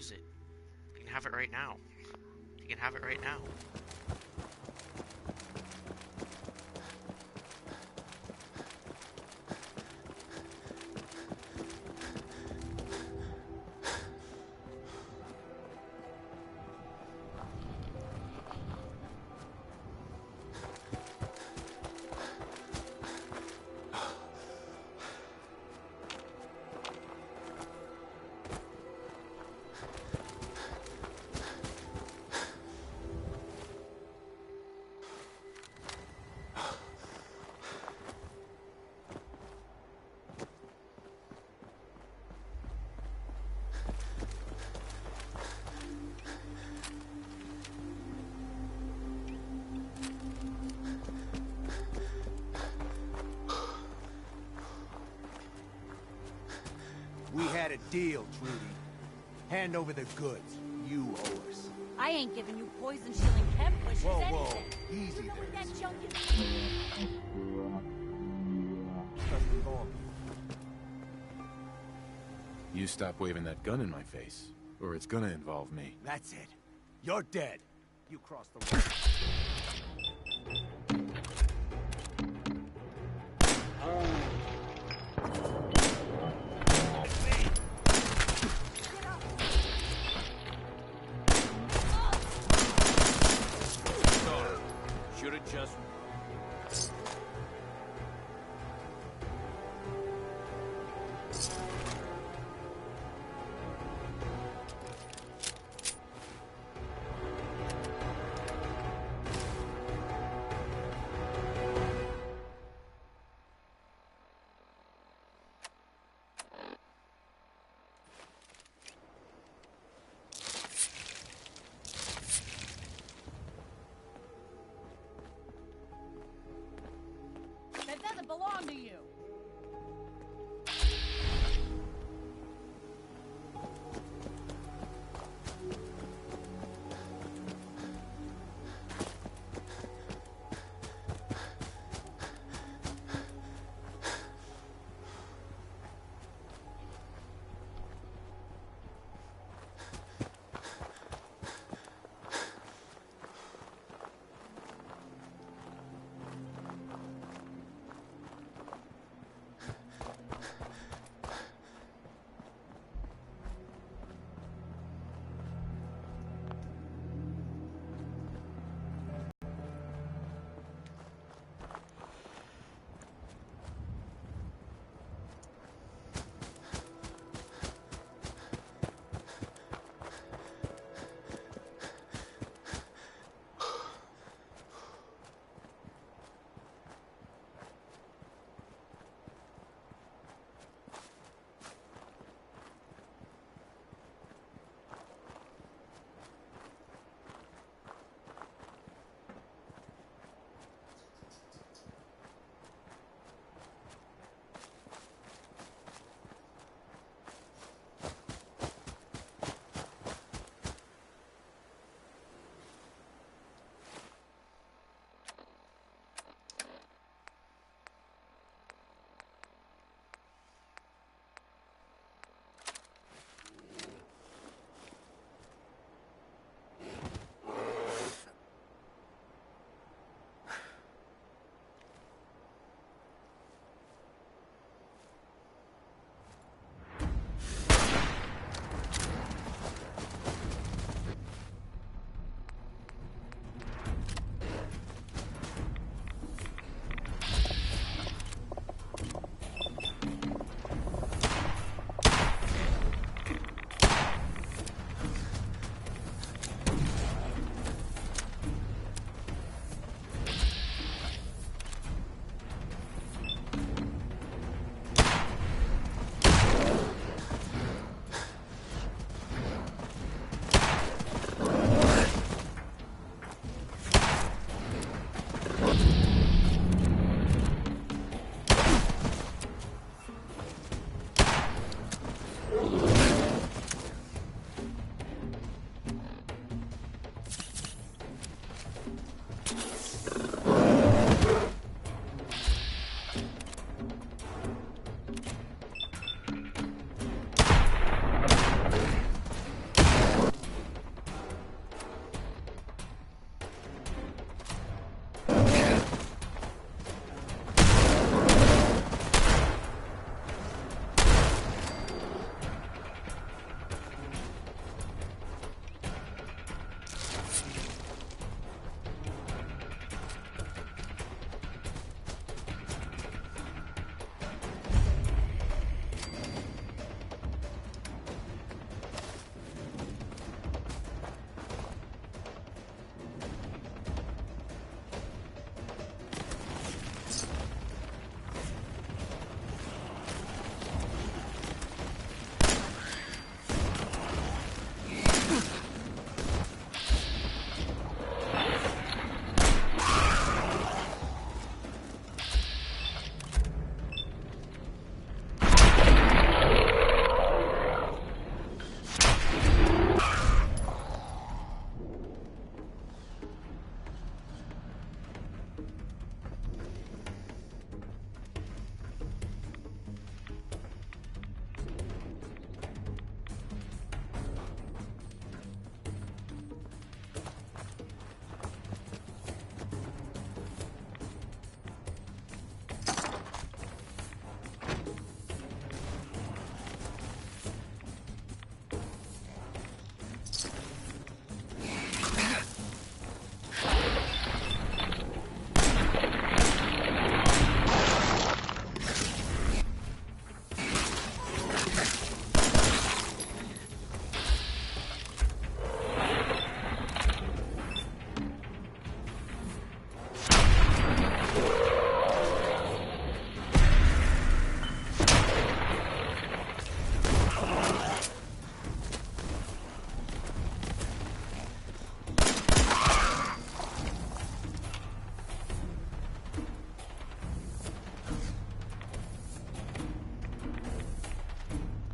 use it. You can have it right now. You can have it right now. We had a deal, Trudy. Hand over the goods. You owe us. I ain't giving you poison-shielding chem pushes Whoa, anything. easy You know there. where that junk is? Doesn't involve you. You stop waving that gun in my face, or it's gonna involve me. That's it. You're dead. You crossed the road. Should've just... That doesn't belong to you.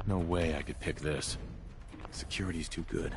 No way I could pick this. Security's too good.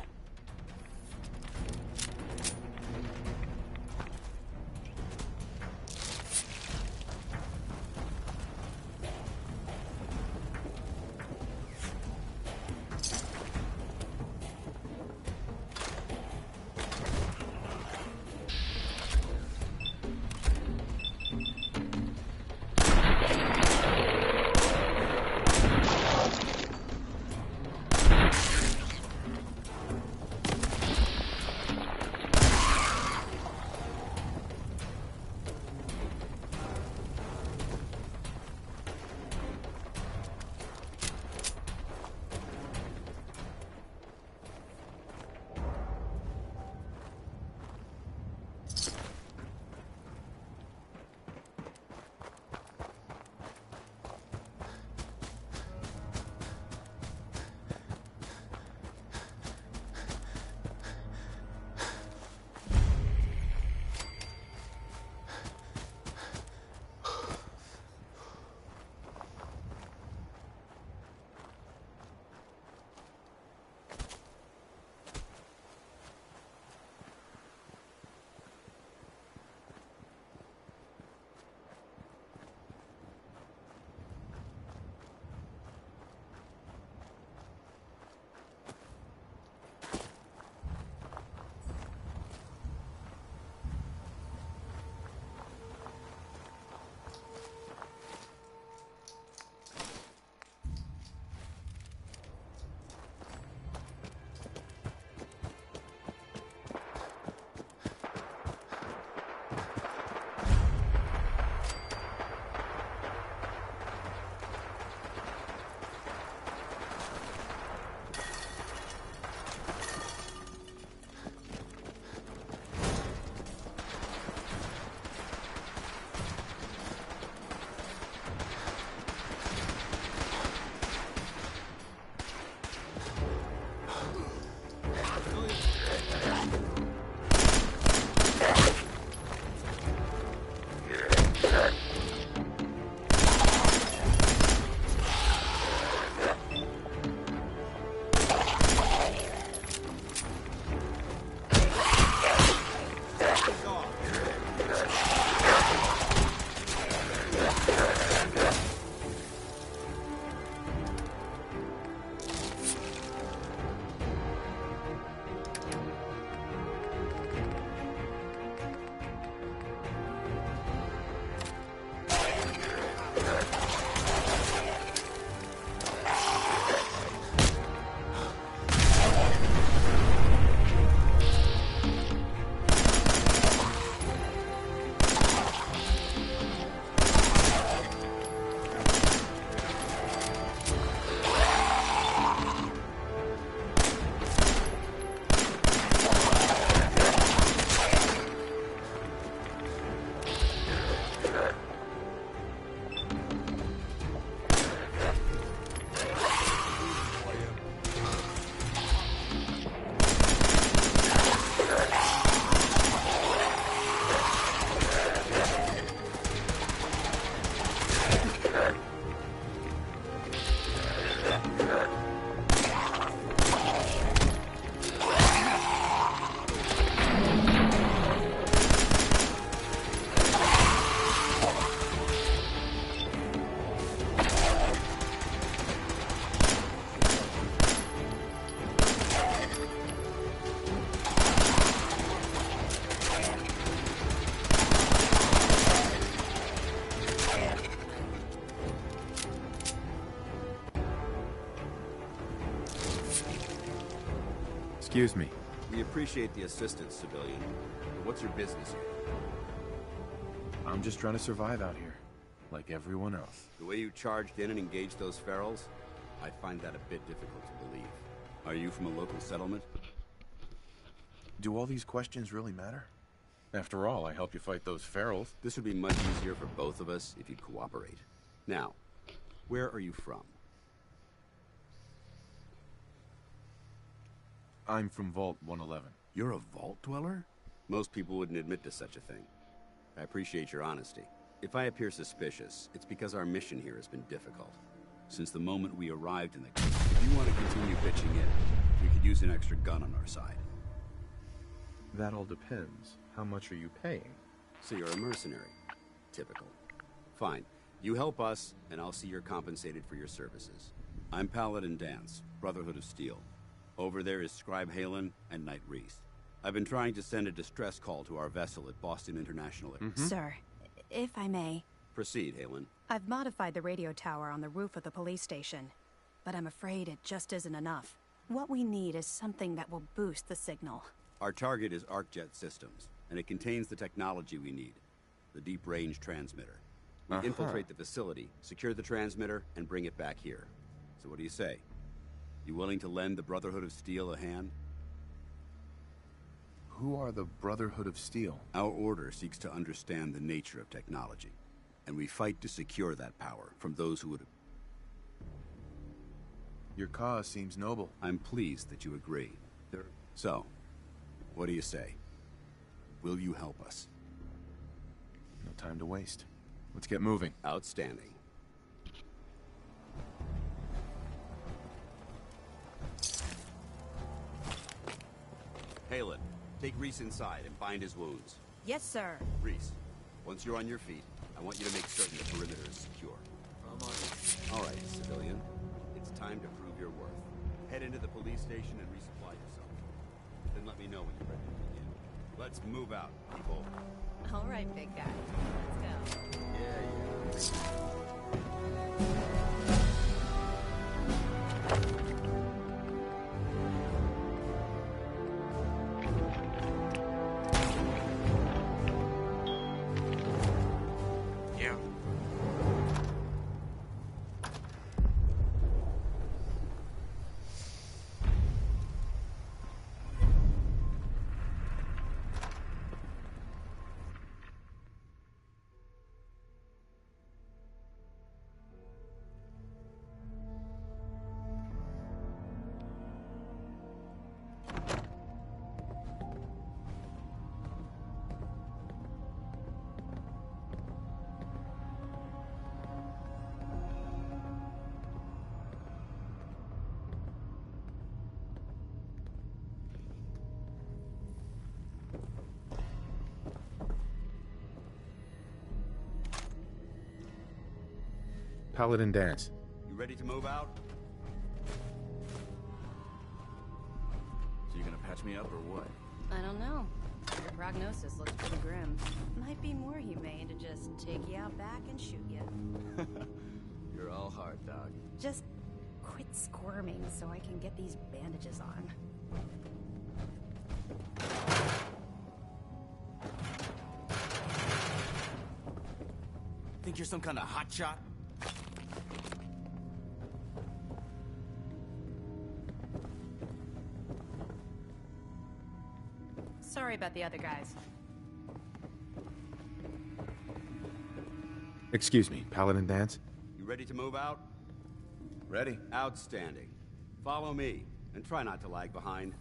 Excuse me. We appreciate the assistance, civilian. But what's your business here? I'm just trying to survive out here, like everyone else. The way you charged in and engaged those ferals, I find that a bit difficult to believe. Are you from a local settlement? Do all these questions really matter? After all, I helped you fight those ferals. This would be much easier for both of us if you'd cooperate. Now, where are you from? I'm from Vault 111. You're a vault dweller? Most people wouldn't admit to such a thing. I appreciate your honesty. If I appear suspicious, it's because our mission here has been difficult. since the moment we arrived in the case. If you want to continue pitching in, we could use an extra gun on our side. That all depends. How much are you paying? So you're a mercenary. Typical. Fine. You help us, and I'll see you're compensated for your services. I'm Paladin Dance, Brotherhood of Steel. Over there is Scribe Halen and Knight Reese. I've been trying to send a distress call to our vessel at Boston International. Sir, if I may. Proceed, Halen. I've modified the radio tower on the roof of the police station, but I'm afraid it just isn't enough. What we need is something that will boost the signal. Our target is ArcJet Systems, and it contains the technology we need. The deep-range transmitter. We infiltrate the facility, secure the transmitter, and bring it back here. So what do you say? You willing to lend the Brotherhood of Steel a hand? Who are the Brotherhood of Steel? Our order seeks to understand the nature of technology, and we fight to secure that power from those who would... Your cause seems noble. I'm pleased that you agree. So, what do you say? Will you help us? No time to waste. Let's get moving. Outstanding. Halen, take Reese inside and bind his wounds. Yes, sir. Reese, once you're on your feet, I want you to make certain the perimeter is secure. I'm on it. All right, civilian. It's time to prove your worth. Head into the police station and resupply yourself. Then let me know when you're ready to begin. Let's move out, people. All right, big guy. Let's go. Yeah. Paladin Dance. You ready to move out? So you gonna patch me up or what? I don't know. Your prognosis looks pretty grim. Might be more humane to just take you out back and shoot you. You're all heart, dog. Just quit squirming so I can get these bandages on. Think you're some kind of hotshot? Sorry about the other guys. Excuse me, Paladin Dance? You ready to move out? Ready. Outstanding. Follow me, and try not to lag behind.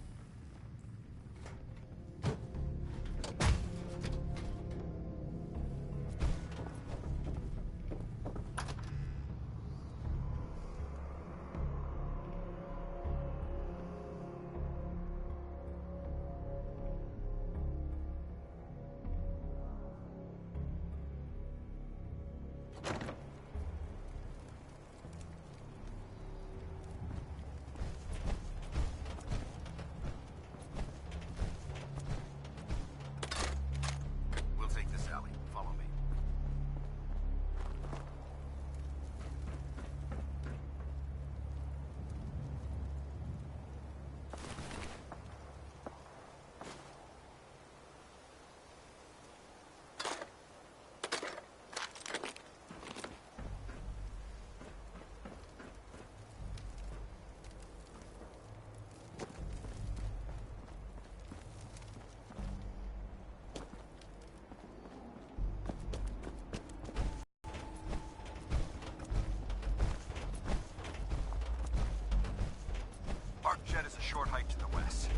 ArcJet is a short hike to the west.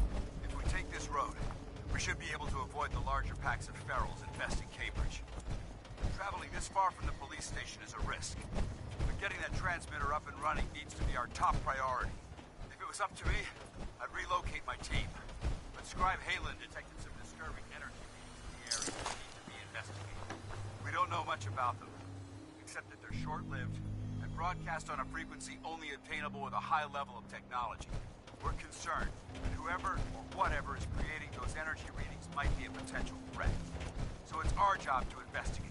If we take this road, we should be able to avoid the larger packs of ferals infesting Cambridge. Traveling this far from the police station is a risk. The Getting that transmitter up and running needs to be our top priority. If it was up to me, I'd relocate my team. But Scribe Halen detected some disturbing energy beams in the area that need to be investigated. We don't know much about them, except that they're short-lived and broadcast on a frequency only obtainable with a high level of technology. We're concerned that whoever or whatever is creating those energy readings might be a potential threat. So it's our job to investigate.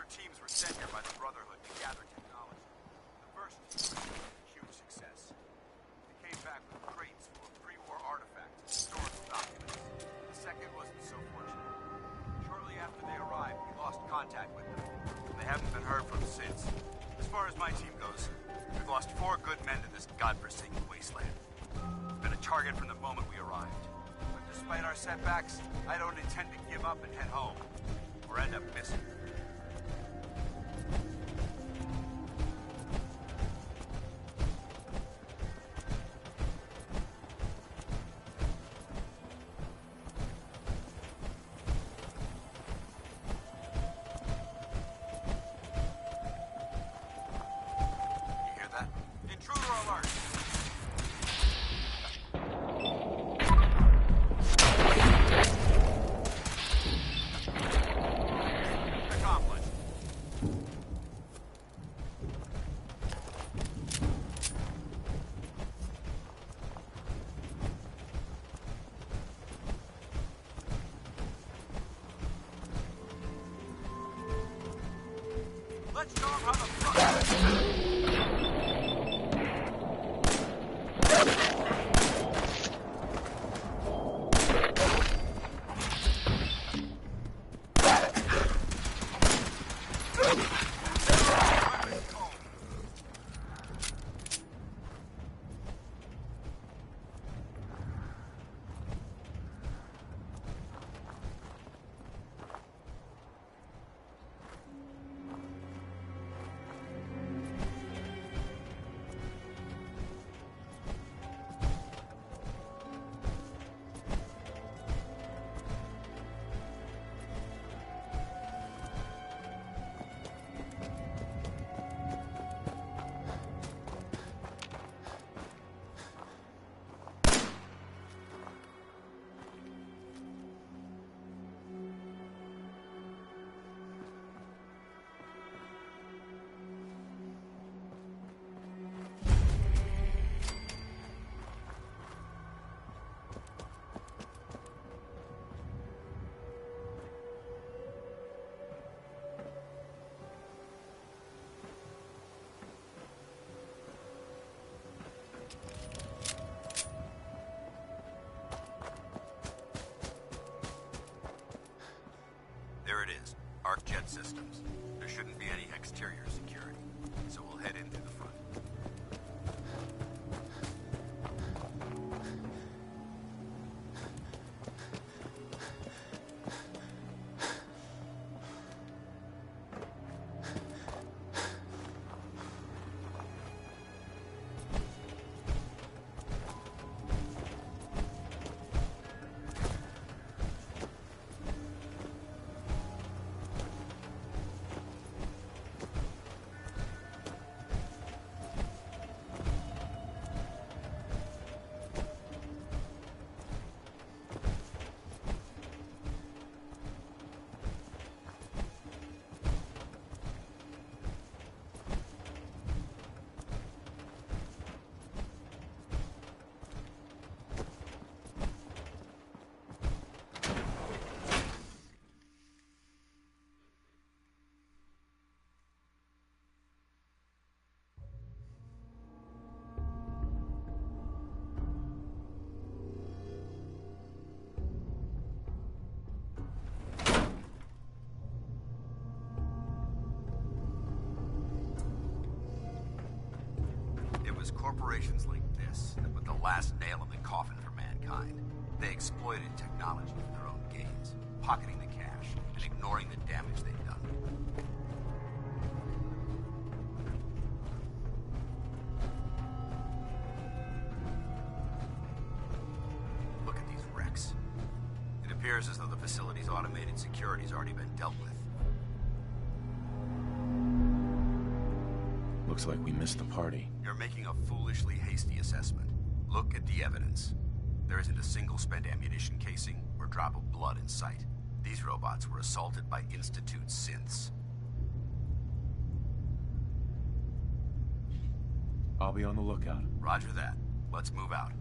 Teams were sent here by the Brotherhood to gather technology. The first team was a huge success. They came back with crates full of pre-war artifacts and historical documents. The second wasn't so fortunate. Shortly after they arrived, we lost contact with them, and they haven't been heard from since. As far as my team goes, we've lost 4 good men to this godforsaken wasteland. It's been a target from the moment we arrived. But despite our setbacks, I don't intend to give up and head home, or end up missing. Intruder alert! Accomplished. Let's show 'em how the front. There it is. Arc jet systems. There shouldn't be any exterior security, so we'll head in through the front. corporations like this that put the last nail in the coffin for mankind. They exploited technology for their own gains, pocketing the cash and ignoring the damage they've done. Look at these wrecks. It appears as though the facility's automated security's already been dealt with. Looks like we missed the party. You're making a foolishly hasty assessment. Look at the evidence. There isn't a single spent ammunition casing or drop of blood in sight. These robots were assaulted by Institute synths. I'll be on the lookout. Roger that. Let's move out.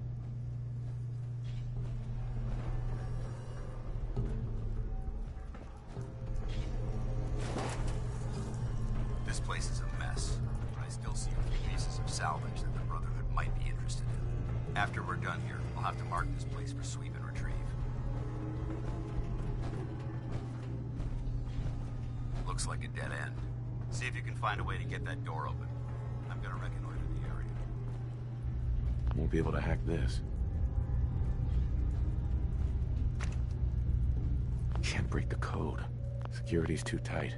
This place is a mess, but I still see a few pieces of salvage that the Brotherhood might be interested in. After we're done here, I'll have to mark this place for sweep and retrieve. Looks like a dead end. See if you can find a way to get that door open. I'm gonna reconnoiter the area. Won't be able to hack this. Can't break the code. Security's too tight.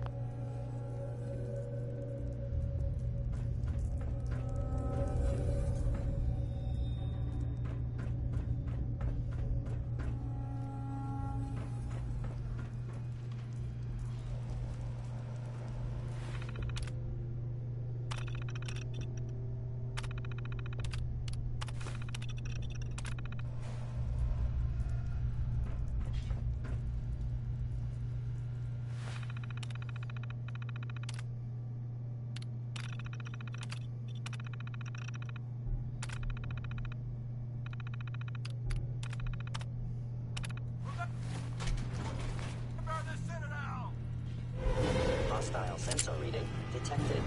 Hostile sensor reading detected.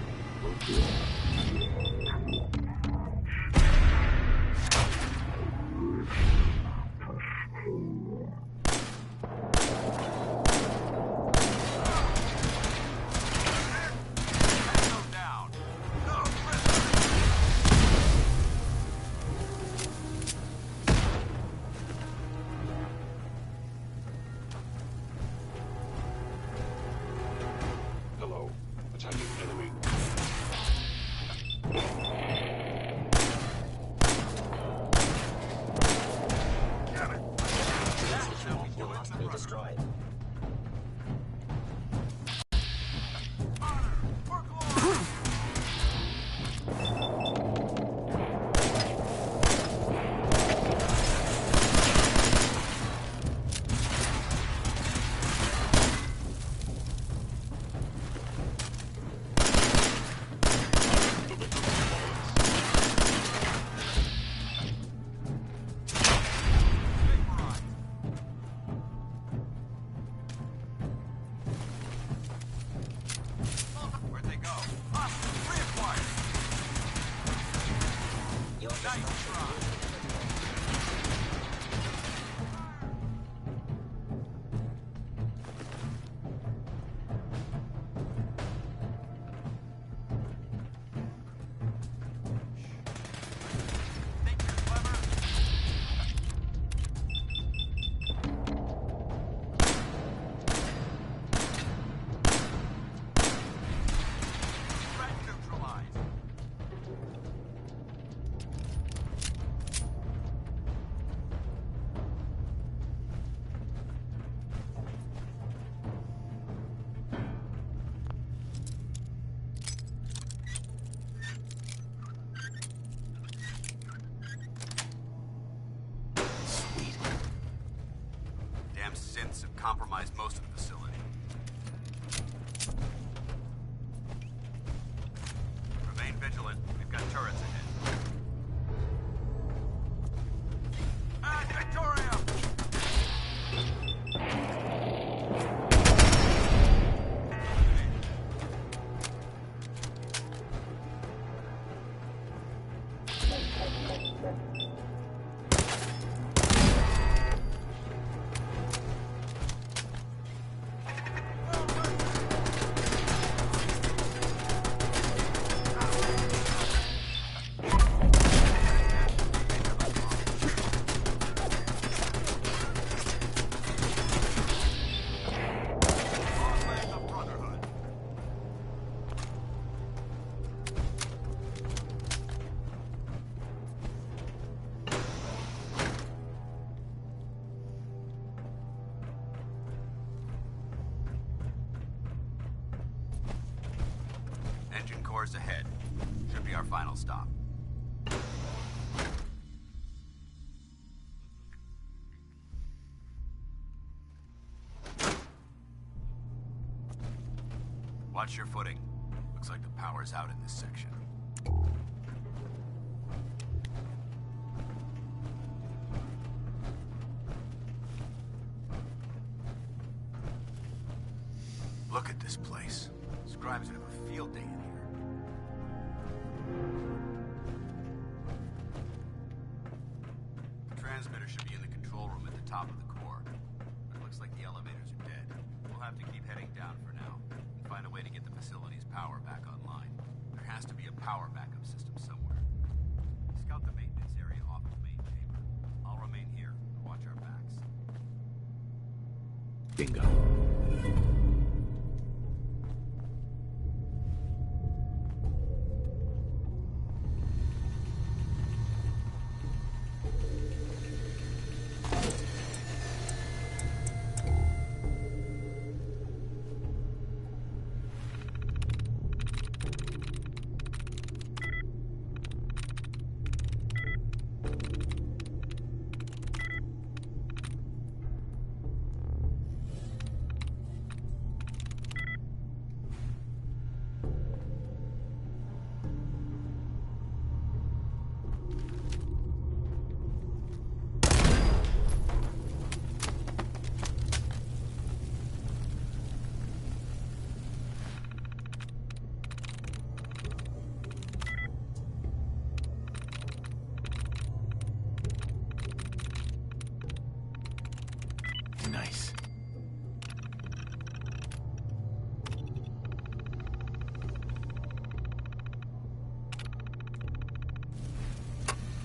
Hello. Attacking enemy. You must be destroyed. Where'd they go? Reacquired! Your Nice destruction. try! Think you're clever? Threat neutralized. Sweet. Damn synths have compromised most of the facility. Remain vigilant. We've got turrets ahead. Ad Victoria! core's ahead. Should be our final stop. Watch your footing. Looks like the power's out in this section. Look at this place. Scribes would have a field day in here. The transmitter should be in the control room at the top of the core. But it looks like the elevators are dead. We'll have to keep heading down for now and find a way to get the facility's power back online. There has to be a power backup system somewhere. Scout the maintenance area off of the main chamber. I'll remain here and watch our backs. Bingo. Nice.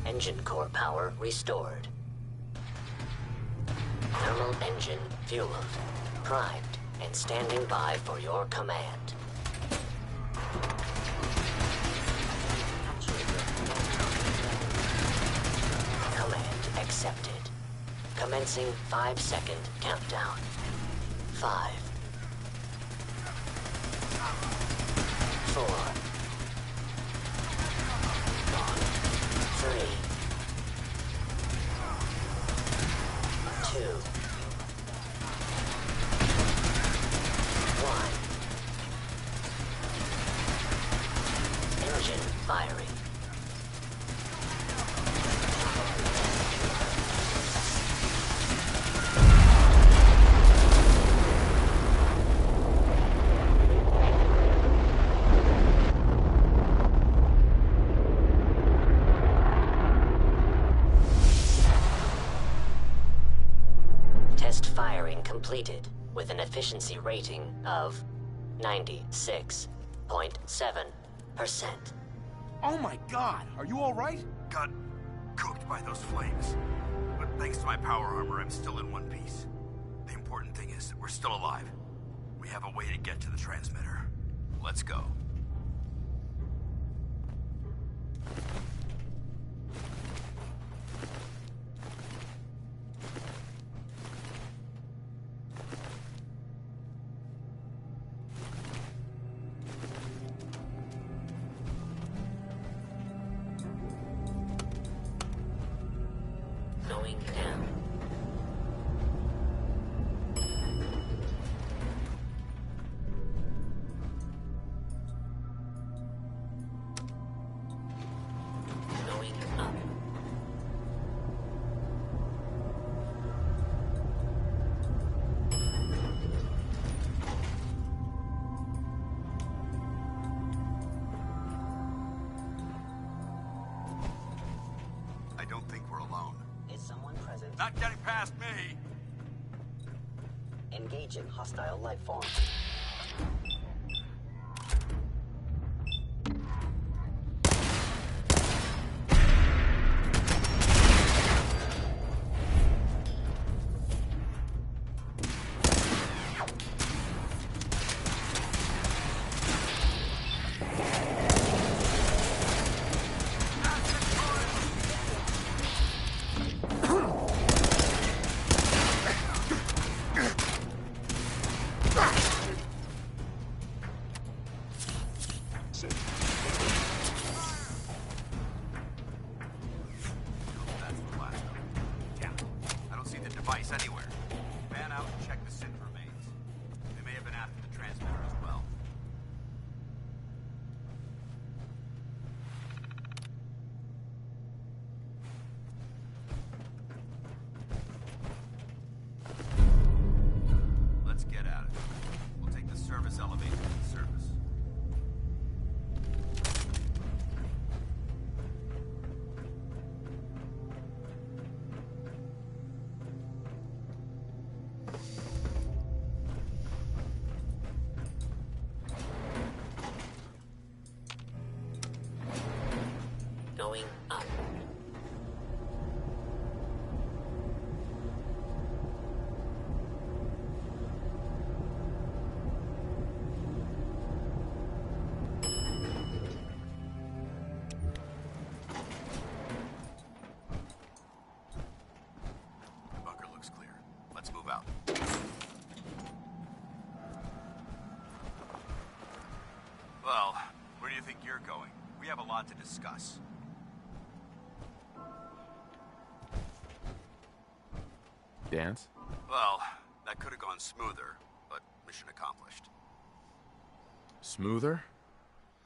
Engine core power restored. Thermal engine fueled, primed, and standing by for your command. Command accepted. Commencing 5-second countdown. 5, 4, 3, 2, 1. Engine firing. Test firing completed with an efficiency rating of 96.7%. Oh my god, are you alright? Got cooked by those flames. But thanks to my power armor, I'm still in one piece. The important thing is that we're still alive. We have a way to get to the transmitter. Let's go. Going down. Going up. I don't think we're alone. Is someone present? Not getting past me! Engaging hostile life form. transmitter as well. Let's get at it. We'll take the service elevator to the surface. Going up. Bunker looks clear. Let's move out. Well, where do you think you're going? We have a lot to discuss. Dance? Well, that could have gone smoother, but mission accomplished. Smoother?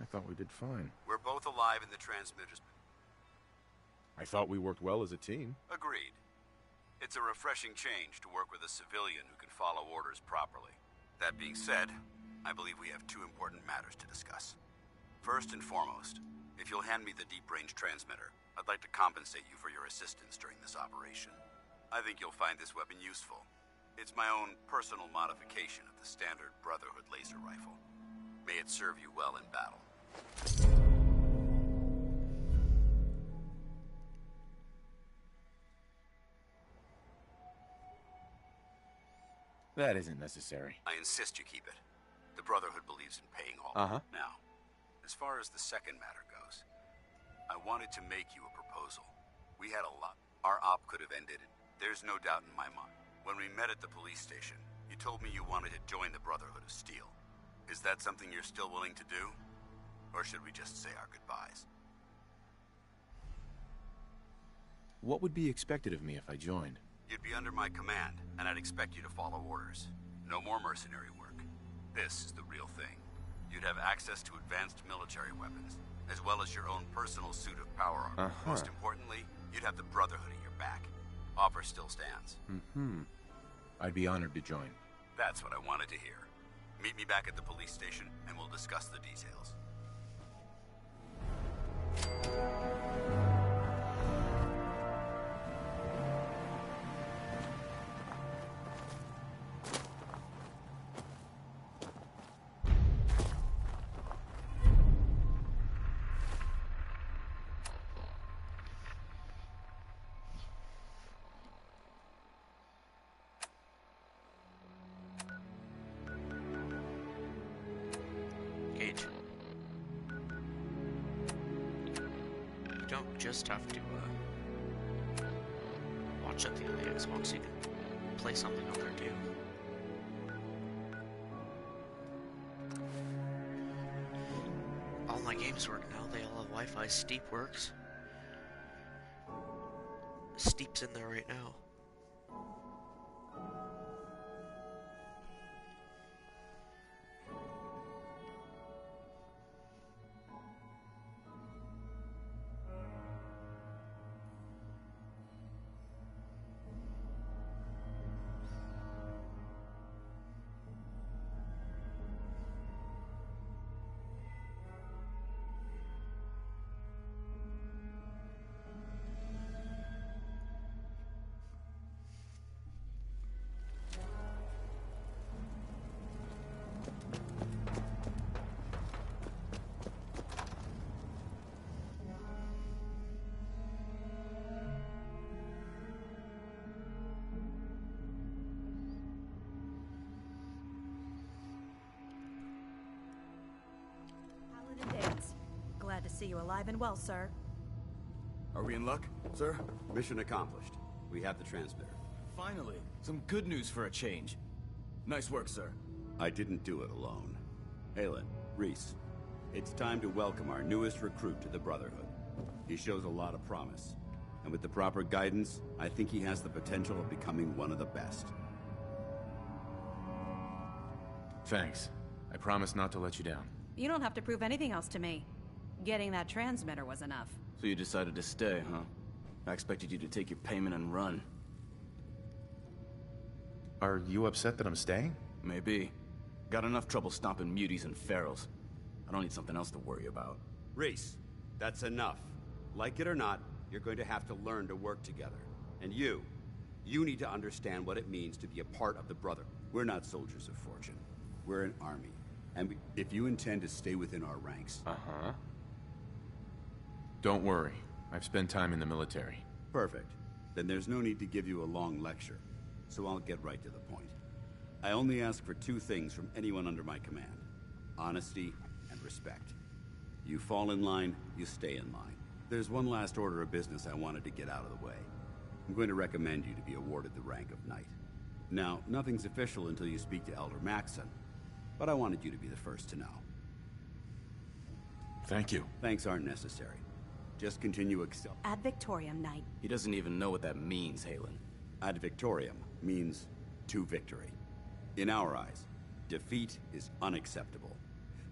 I thought we did fine. We're both alive in the transmitters. I thought we worked well as a team. Agreed. It's a refreshing change to work with a civilian who can follow orders properly. That being said, I believe we have two important matters to discuss. First and foremost, if you'll hand me the deep-range transmitter, I'd like to compensate you for your assistance during this operation. I think you'll find this weapon useful. It's my own personal modification of the standard Brotherhood laser rifle. May it serve you well in battle. That isn't necessary. I insist you keep it. The Brotherhood believes in paying all. Now, as far as the second matter goes, I wanted to make you a proposal. We had a lot. Our op could have ended it. There's no doubt in my mind. When we met at the police station, you told me you wanted to join the Brotherhood of Steel. Is that something you're still willing to do? Or should we just say our goodbyes? What would be expected of me if I joined? You'd be under my command, and I'd expect you to follow orders. No more mercenary work. This is the real thing. You'd have access to advanced military weapons, as well as your own personal suit of power armor. Most importantly, you'd have the Brotherhood at your back. Offer still stands. I'd be honored to join. That's what I wanted to hear. Meet me back at the police station, and we'll discuss the details. Gage. You don't just have to, watch up the other Xbox, you can play something on there too. All my games work now, they all have Wi-Fi. Steep works. Steep's in there right now. Glad to see you alive and well, sir. Are we in luck, sir? Mission accomplished. We have the transmitter. Finally, some good news for a change. Nice work, sir. I didn't do it alone. Halen, Reese, it's time to welcome our newest recruit to the Brotherhood. He shows a lot of promise. And with the proper guidance, I think he has the potential of becoming one of the best. Thanks. I promise not to let you down. You don't have to prove anything else to me. Getting that transmitter was enough. So you decided to stay, huh? I expected you to take your payment and run. Are you upset that I'm staying? Maybe. Got enough trouble stopping muties and ferals. I don't need something else to worry about. Reese, that's enough. Like it or not, you're going to have to learn to work together. And you need to understand what it means to be a part of the Brother. We're not soldiers of fortune. We're an army. And if you intend to stay within our ranks... Uh-huh. Don't worry. I've spent time in the military. Perfect. Then there's no need to give you a long lecture. So I'll get right to the point. I only ask for two things from anyone under my command. Honesty and respect. You fall in line, you stay in line. There's one last order of business I wanted to get out of the way. I'm going to recommend you to be awarded the rank of Knight. Now, nothing's official until you speak to Elder Maxson, but I wanted you to be the first to know. Thank you. Thanks aren't necessary. Just continue excel. Ad Victoriam, Knight. He doesn't even know what that means, Halen. Ad Victoriam means to victory. In our eyes, defeat is unacceptable.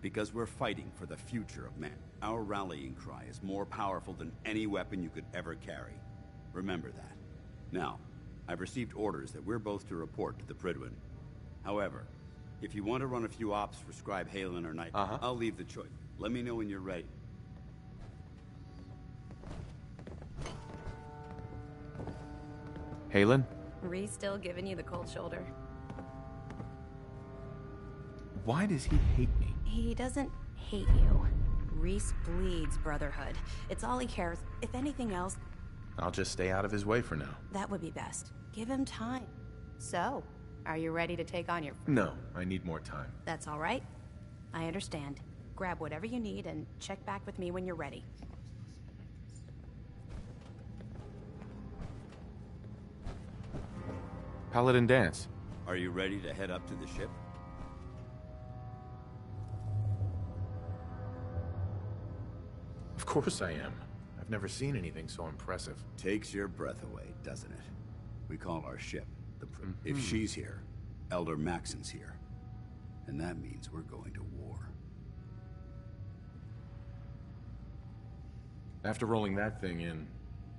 Because we're fighting for the future of man. Our rallying cry is more powerful than any weapon you could ever carry. Remember that. Now, I've received orders that we're both to report to the Prydwen. However, if you want to run a few ops for Scribe Halen or Knight, I'll leave the choice. Let me know when you're ready. Halen? Reese still giving you the cold shoulder. Why does he hate me? He doesn't hate you. Reese bleeds brotherhood. It's all he cares. If anything else, I'll just stay out of his way for now. that would be best. Give him time. So, are you ready to take on your... No, I need more time. That's all right. I understand. Grab whatever you need and check back with me when you're ready. Paladin Dance. Are you ready to head up to the ship? Of course I am. I've never seen anything so impressive. Takes your breath away, doesn't it? We call our ship the If she's here, Elder Maxson's here. And that means we're going to war. After rolling that thing in,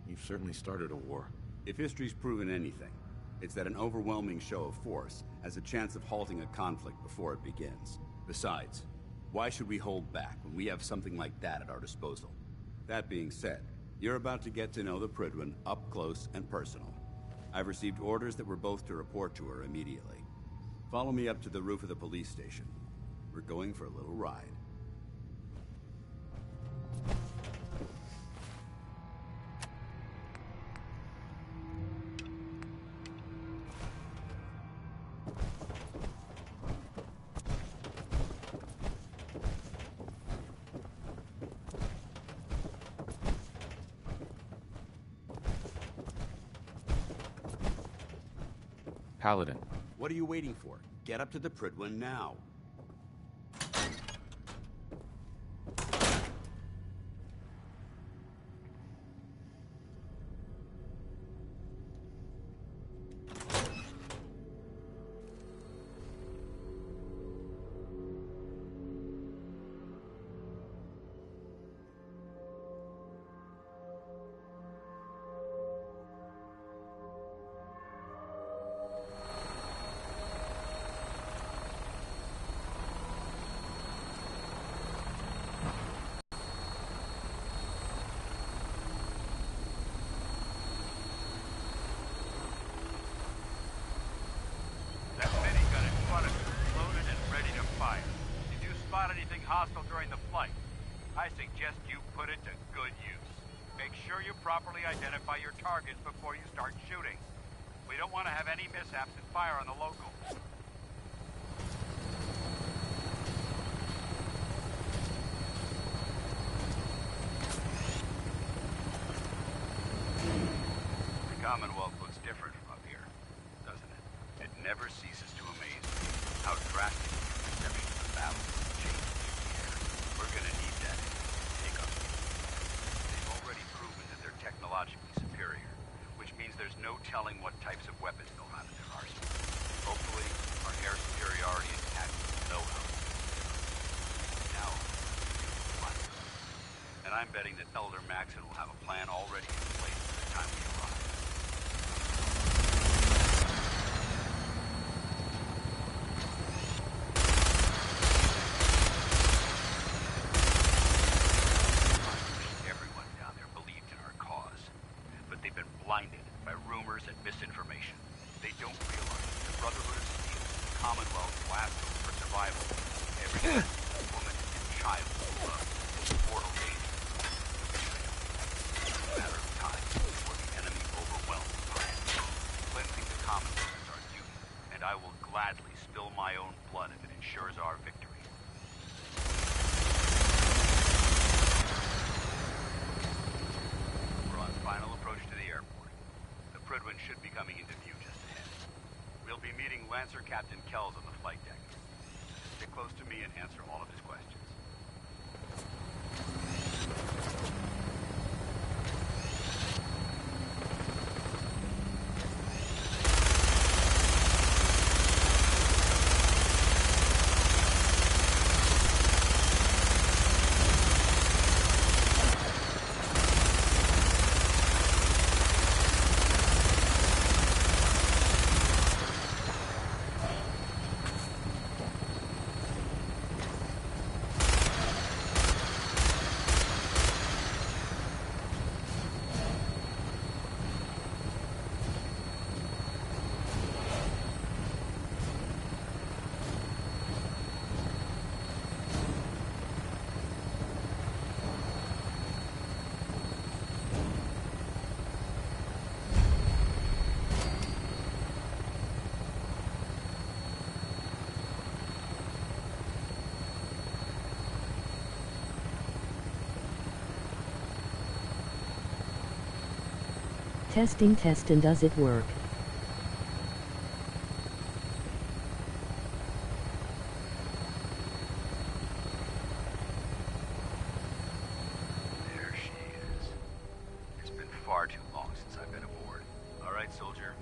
you've certainly started a war. If history's proven anything, it's that an overwhelming show of force has a chance of halting a conflict before it begins. Besides, why should we hold back when we have something like that at our disposal? That being said, you're about to get to know the Prydwen up close and personal. I've received orders that we're both to report to her immediately. Follow me up to the roof of the police station. We're going for a little ride. Paladin. What are you waiting for? Get up to the Prydwen now. That minigun in front of you is loaded and ready to fire. Did you spot anything hostile during the flight? I suggest you put it to good use. Make sure you properly identify your targets before you start shooting. We don't want to have any mishaps and fire on the locals. The Commonwealth looks different from up here, doesn't it? It never ceases to amaze me how drastic your perception of the battle changes through the air. We're gonna need that to take on the enemy. They've already proven that they're technologically superior, which means there's no telling what types of weapons they'll have in their arsenal. Hopefully, our air superiority and tactical know-how betting that Elder Maxon will have a plan already in place by the time we arrive. Everyone down there believed in our cause, but they've been blinded by rumors and misinformation. They don't realize the Brotherhood of Steel, the Commonwealth's last hope for survival. Every man, woman, and child love is mortal danger. It's a matter of time before the enemy overwhelms the planet. Cleansing the Commonwealth is our duty, and I will gladly spill my own blood if it ensures our victory. We're on final approach to the airport. The Prydwen should be coming into view just ahead. We'll be meeting Lancer Captain Kells on the flight deck. Stick close to me and answer all of his questions. Testing, does it work? There she is. It's been far too long since I've been aboard. All right, soldier.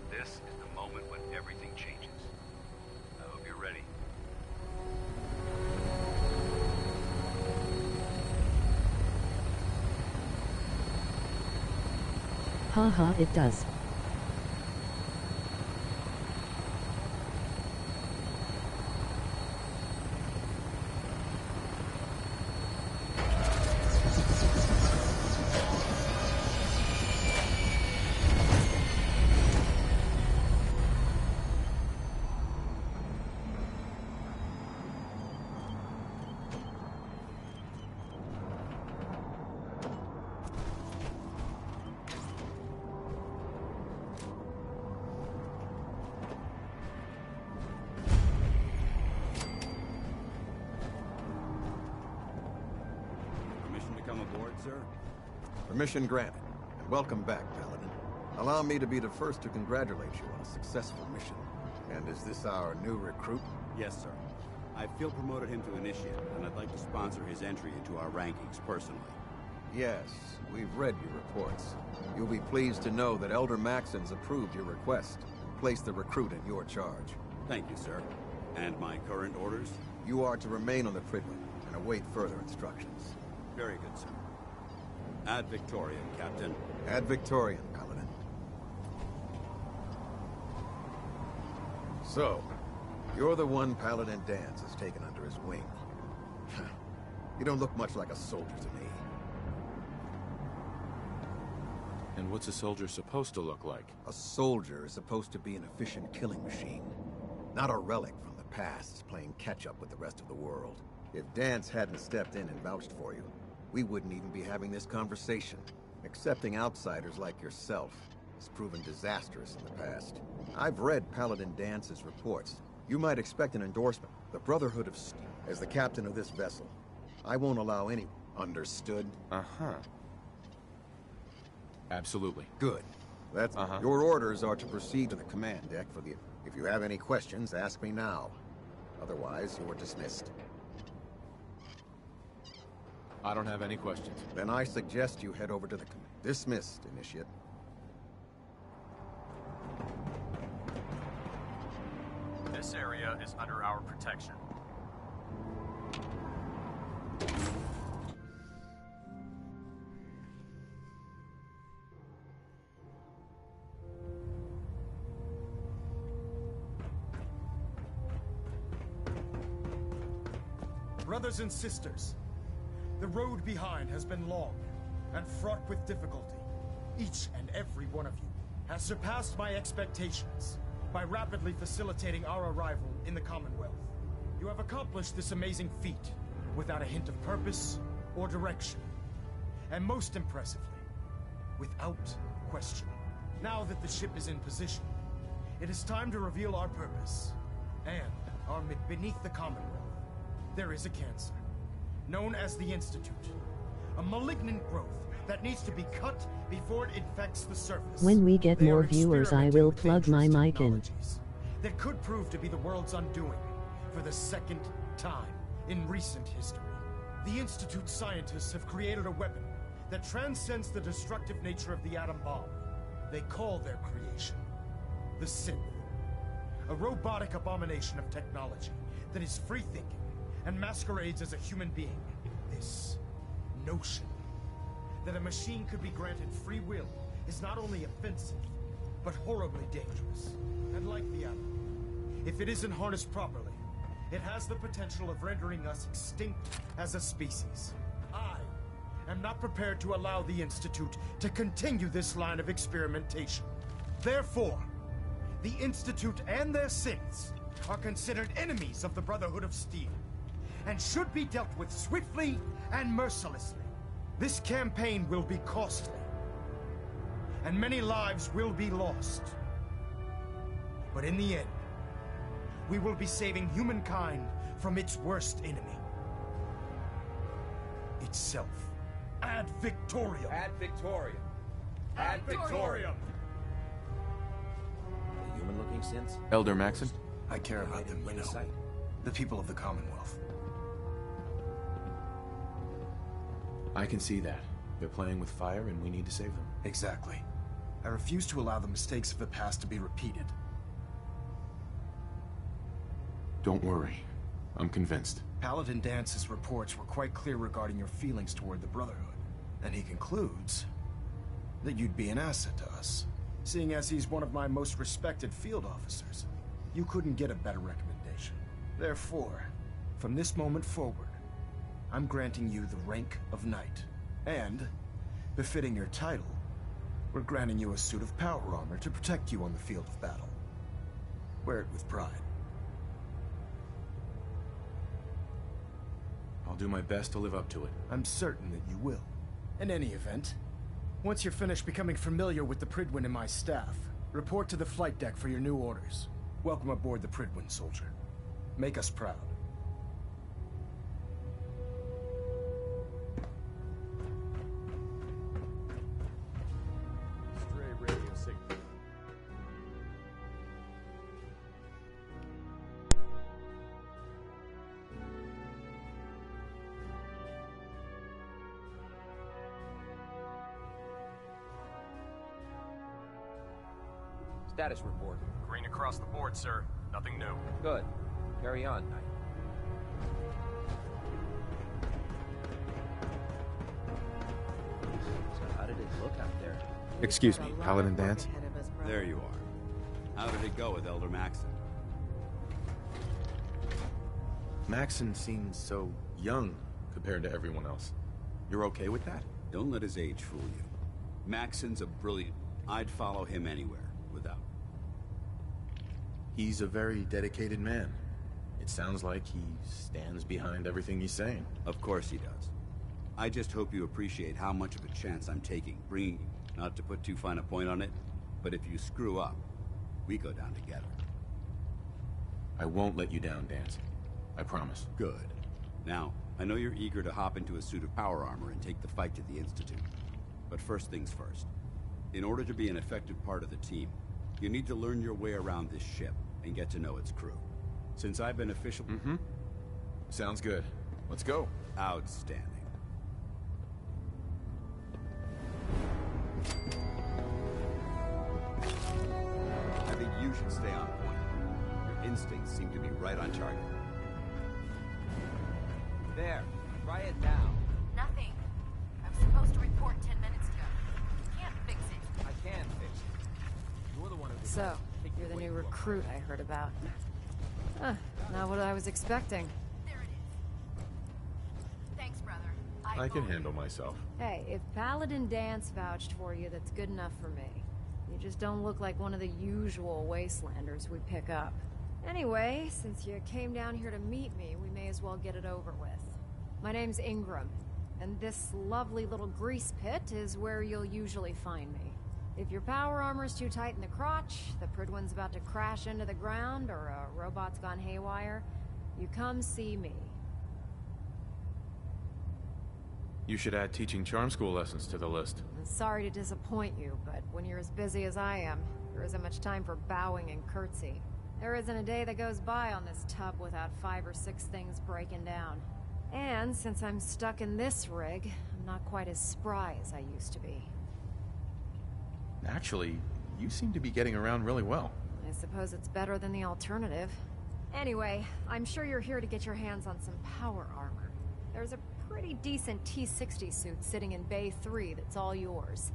This is the moment when everything changes. I hope you're ready. Haha, it does. Sir? Permission granted, and welcome back, Paladin. Allow me to be the first to congratulate you on a successful mission. And is this our new recruit? Yes, sir. I feel promoted him to initiate, and I'd like to sponsor his entry into our rankings personally. Yes, we've read your reports. You'll be pleased to know that Elder Maxon's approved your request and placed the recruit in your charge. Thank you, sir. And my current orders? You are to remain on the Prydwen and await further instructions. Very good, sir. Ad Victoriam, Captain. Ad Victoriam, Paladin. So, you're the one Paladin Danse has taken under his wing. You don't look much like a soldier to me. And what's a soldier supposed to look like? A soldier is supposed to be an efficient killing machine, not a relic from the past playing catch-up with the rest of the world. If Danse hadn't stepped in and vouched for you, we wouldn't even be having this conversation. Accepting outsiders like yourself has proven disastrous in the past. I've read Paladin Dance's reports. You might expect an endorsement. The Brotherhood of Steel. As the captain of this vessel, I won't allow anyone. Understood? Uh-huh. Absolutely. Good. That's Your orders are to proceed to the command deck for the... If you have any questions, ask me now. Otherwise, you are dismissed. I don't have any questions. Then I suggest you head over to the... Dismissed, Initiate. This area is under our protection. Brothers and sisters, the road behind has been long and fraught with difficulty. Each and every one of you has surpassed my expectations by rapidly facilitating our arrival in the Commonwealth. You have accomplished this amazing feat without a hint of purpose or direction. And most impressively, without question. Now that the ship is in position, it is time to reveal our purpose. And beneath the Commonwealth, there is a cancer, known as the Institute. A malignant growth that needs to be cut before it infects the surface. When we get more viewers, I will plug my mic in. That could prove to be the world's undoing for the second time in recent history. The Institute scientists have created a weapon that transcends the destructive nature of the atom bomb. They call their creation the Synth. A robotic abomination of technology that is free-thinking and masquerades as a human being. This notion that a machine could be granted free will is not only offensive, but horribly dangerous. And like the atom, if it isn't harnessed properly, it has the potential of rendering us extinct as a species. I am not prepared to allow the Institute to continue this line of experimentation. Therefore, the Institute and their synths are considered enemies of the Brotherhood of Steel, and should be dealt with swiftly and mercilessly. This campaign will be costly, and many lives will be lost. But in the end, we will be saving humankind from its worst enemy. Itself. Ad Victoriam! Ad Victoriam! Ad Victoriam! The human-looking synths? Elder Maxon? I care about them, you know. The people of the Commonwealth. I can see that. They're playing with fire and we need to save them. Exactly. I refuse to allow the mistakes of the past to be repeated. Don't worry. I'm convinced. Paladin Dance's reports were quite clear regarding your feelings toward the Brotherhood. And he concludes that you'd be an asset to us. Seeing as he's one of my most respected field officers, you couldn't get a better recommendation. Therefore, from this moment forward, I'm granting you the rank of Knight. And, befitting your title, we're granting you a suit of power armor to protect you on the field of battle. Wear it with pride. I'll do my best to live up to it. I'm certain that you will. In any event, once you're finished becoming familiar with the Pridwin and my staff, report to the flight deck for your new orders. Welcome aboard the Pridwin, soldier. Make us proud. Stray radio signal. Status report. Green across the board, sir. Nothing new. Good. Carry on, Knight. So how did it look out there? Excuse me, Paladin Dance? There you are. How did it go with Elder Maxon? Maxon seems so young compared to everyone else. You're okay with that? Don't let his age fool you. Maxon's a brilliant... I'd follow him anywhere, without. He's a very dedicated man. It sounds like he stands behind everything he's saying. Of course he does. I just hope you appreciate how much of a chance I'm taking, bringing you. Not to put too fine a point on it, but if you screw up, we go down together. I won't let you down, Dance. I promise. Good. Now, I know you're eager to hop into a suit of power armor and take the fight to the Institute. But first things first. In order to be an effective part of the team, you need to learn your way around this ship and get to know its crew. Since I've been official... Mm-hmm. Sounds good. Let's go. Outstanding. I think you should stay on point. Your instincts seem to be right on target. There. Try it now. Nothing. I was supposed to report 10 minutes ago. You can't fix it. I can fix it. You're the one who... So, you're the new recruit I heard about. Huh, not what I was expecting. There it is. I can handle myself. Hey, if Paladin Dance vouched for you, that's good enough for me. You just don't look like one of the usual wastelanders we pick up. Anyway, since you came down here to meet me, we may as well get it over with. My name's Ingram, and this lovely little grease pit is where you'll usually find me. If your power armor's too tight in the crotch, the Pridwin's about to crash into the ground, or a robot's gone haywire, you come see me. You should add teaching charm school lessons to the list. I'm sorry to disappoint you, but when you're as busy as I am, there isn't much time for bowing and curtsy. There isn't a day that goes by on this tub without 5 or 6 things breaking down. And since I'm stuck in this rig, I'm not quite as spry as I used to be. Actually, you seem to be getting around really well. I suppose it's better than the alternative. Anyway, I'm sure you're here to get your hands on some power armor. There's a pretty decent T-60 suit sitting in Bay 3 that's all yours.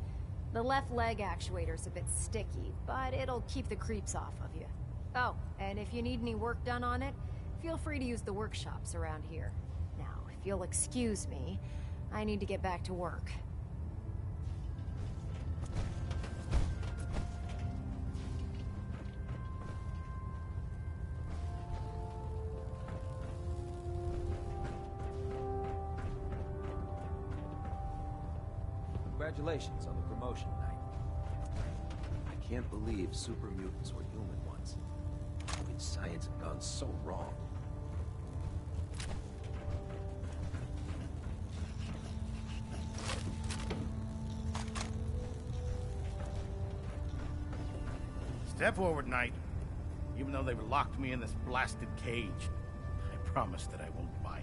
The left leg actuator's a bit sticky, but it'll keep the creeps off of you. Oh, and if you need any work done on it, feel free to use the workshops around here. Now, if you'll excuse me, I need to get back to work. Congratulations on the promotion, Knight. I can't believe super mutants were human once. I mean, science had gone so wrong. Step forward, Knight. Even though they've locked me in this blasted cage, I promise that I won't bite.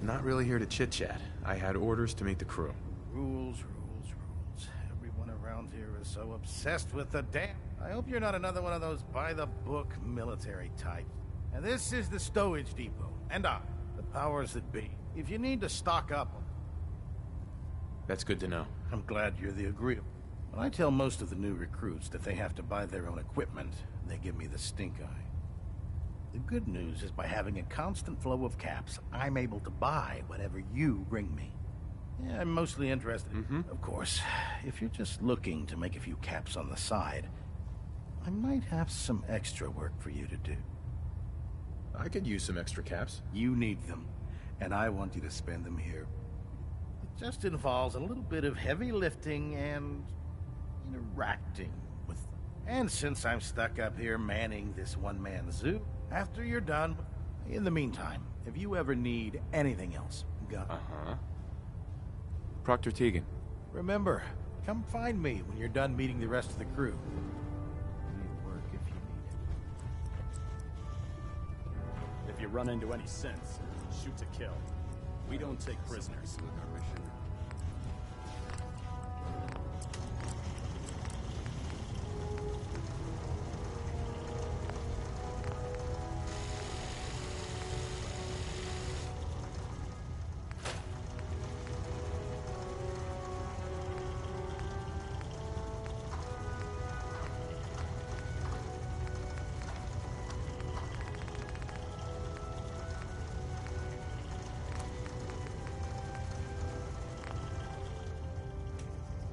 Not really here to chit-chat. I had orders to meet the crew. Rules, rules, rules. Everyone around here is so obsessed with the damn... I hope you're not another one of those by-the-book military types. And this is the stowage depot. And I, the powers that be. If you need to stock up... That's good to know. I'm glad you're the agreeable. When I tell most of the new recruits that they have to buy their own equipment, they give me the stink eye. The good news is by having a constant flow of caps, I'm able to buy whatever you bring me. Yeah, I'm mostly interested. Of course, if you're just looking to make a few caps on the side, I might have some extra work for you to do. I could use some extra caps. You need them, and I want you to spend them here. It just involves a little bit of heavy lifting and interacting with them. And since I'm stuck up here manning this one-man zoo, after you're done, in the meantime, if you ever need anything else, go. Proctor Tegan. Remember, come find me when you're done meeting the rest of the crew. I need work if you need it. If you run into any sense, shoot to kill. We don't take prisoners.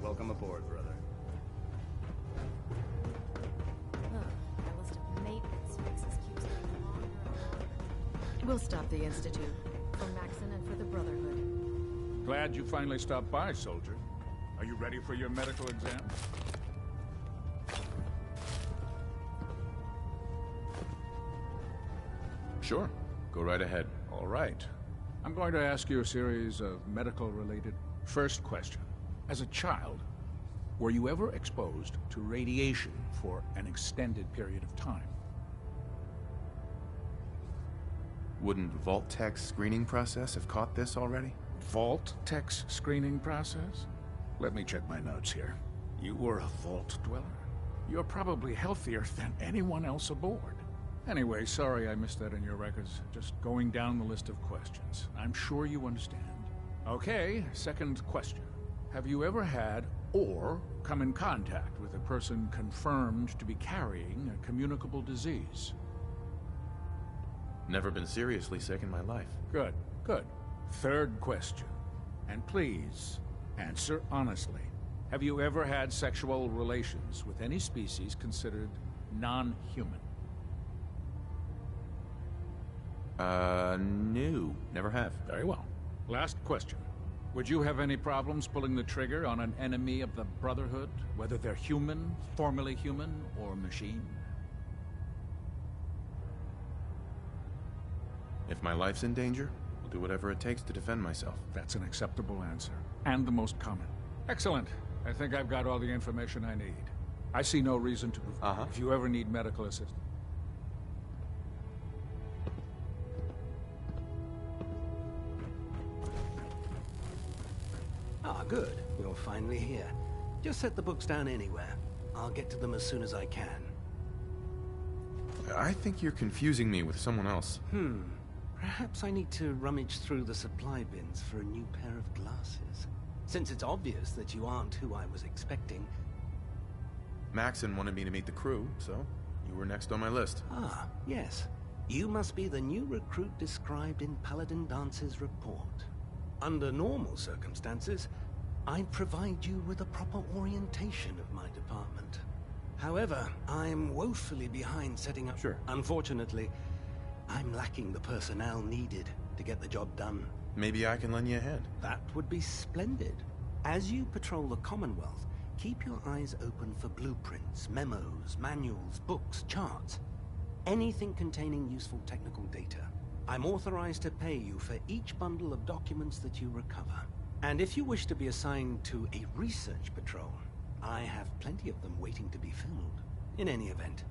Welcome aboard, brother. My list of maintenance fixes keeps getting longer. We'll stop the Institute. For Maxon and for the Brotherhood. Glad you finally stopped by, soldier. Are you ready for your medical exam? Sure. Go right ahead. All right. I'm going to ask you a series of medical-related... First question. As a child, were you ever exposed to radiation for an extended period of time? Wouldn't Vault-Tech's screening process have caught this already? Vault-Tech's screening process? Let me check my notes here. You were a Vault dweller? You're probably healthier than anyone else aboard. Anyway, sorry I missed that in your records. Just going down the list of questions. I'm sure you understand. Okay, second question. Have you ever had or come in contact with a person confirmed to be carrying a communicable disease. Never been seriously sick in my life. Good, good. Third question. And please, answer honestly. Have you ever had sexual relations with any species considered non-human? No. Never have. Very well. Last question. Would you have any problems pulling the trigger on an enemy of the Brotherhood, whether they're human, formerly human, or machine? If my life's in danger, I'll do whatever it takes to defend myself. That's an acceptable answer, and the most common. Excellent. I think I've got all the information I need. I see no reason to... If you ever need medical assistance... Ah, good. You're finally here. Just set the books down anywhere. I'll get to them as soon as I can. I think you're confusing me with someone else. Perhaps I need to rummage through the supply bins for a new pair of glasses. Since it's obvious that you aren't who I was expecting. Maxon wanted me to meet the crew, so you were next on my list. Ah, yes. You must be the new recruit described in Paladin Dance's report. Under normal circumstances, I'd provide you with a proper orientation of my department. However, I'm woefully behind setting up... Sure. Unfortunately, I'm lacking the personnel needed to get the job done. Maybe I can lend you a hand. That would be splendid. As you patrol the Commonwealth, keep your eyes open for blueprints, memos, manuals, books, charts. Anything containing useful technical data. I'm authorized to pay you for each bundle of documents that you recover. And if you wish to be assigned to a research patrol, I have plenty of them waiting to be filled. In any event.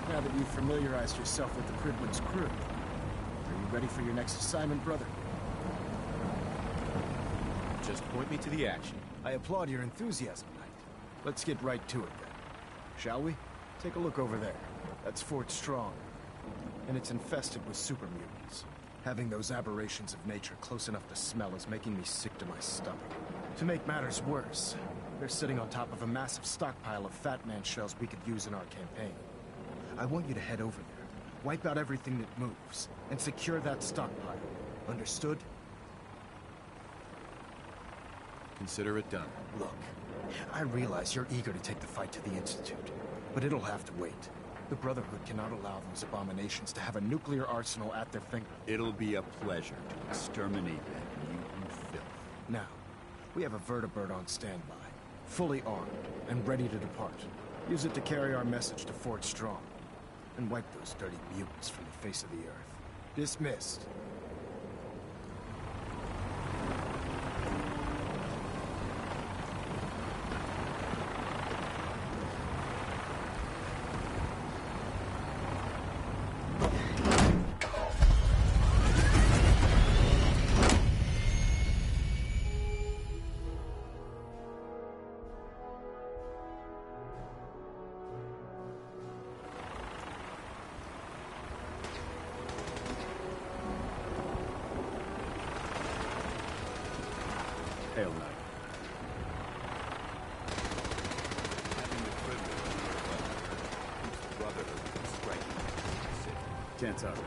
Now that you've familiarized yourself with the Cridwin's crew, are you ready for your next assignment, brother? Just point me to the action. I applaud your enthusiasm, Knight. Let's get right to it, then. Shall we? Take a look over there. That's Fort Strong. And it's infested with super mutants. Having those aberrations of nature close enough to smell is making me sick to my stomach. To make matters worse, they're sitting on top of a massive stockpile of Fat Man shells we could use in our campaign. I want you to head over there, wipe out everything that moves, and secure that stockpile. Understood? Consider it done. Look, I realize you're eager to take the fight to the Institute, but it'll have to wait. The Brotherhood cannot allow those abominations to have a nuclear arsenal at their fingertips. It'll be a pleasure to exterminate that mutant filth. Now, we have a vertibird on standby, fully armed and ready to depart. Use it to carry our message to Fort Strong, and wipe those dirty mutants from the face of the earth. Dismissed. Hail Knight. Having the privilege of your weapon keeps the Brotherhood from striking the city. Can't tell.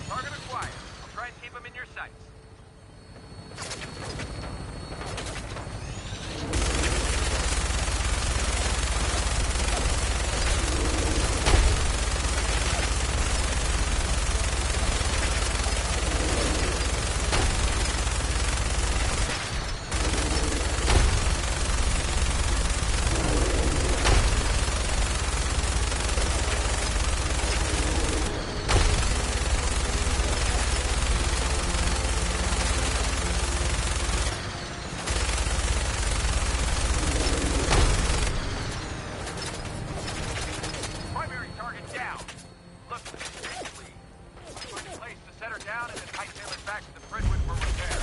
Target acquired. I'll try and keep him in your sights. Primary target down. Look, basically, put in place to set her down and then hightail it back to the Bridgewood for repair.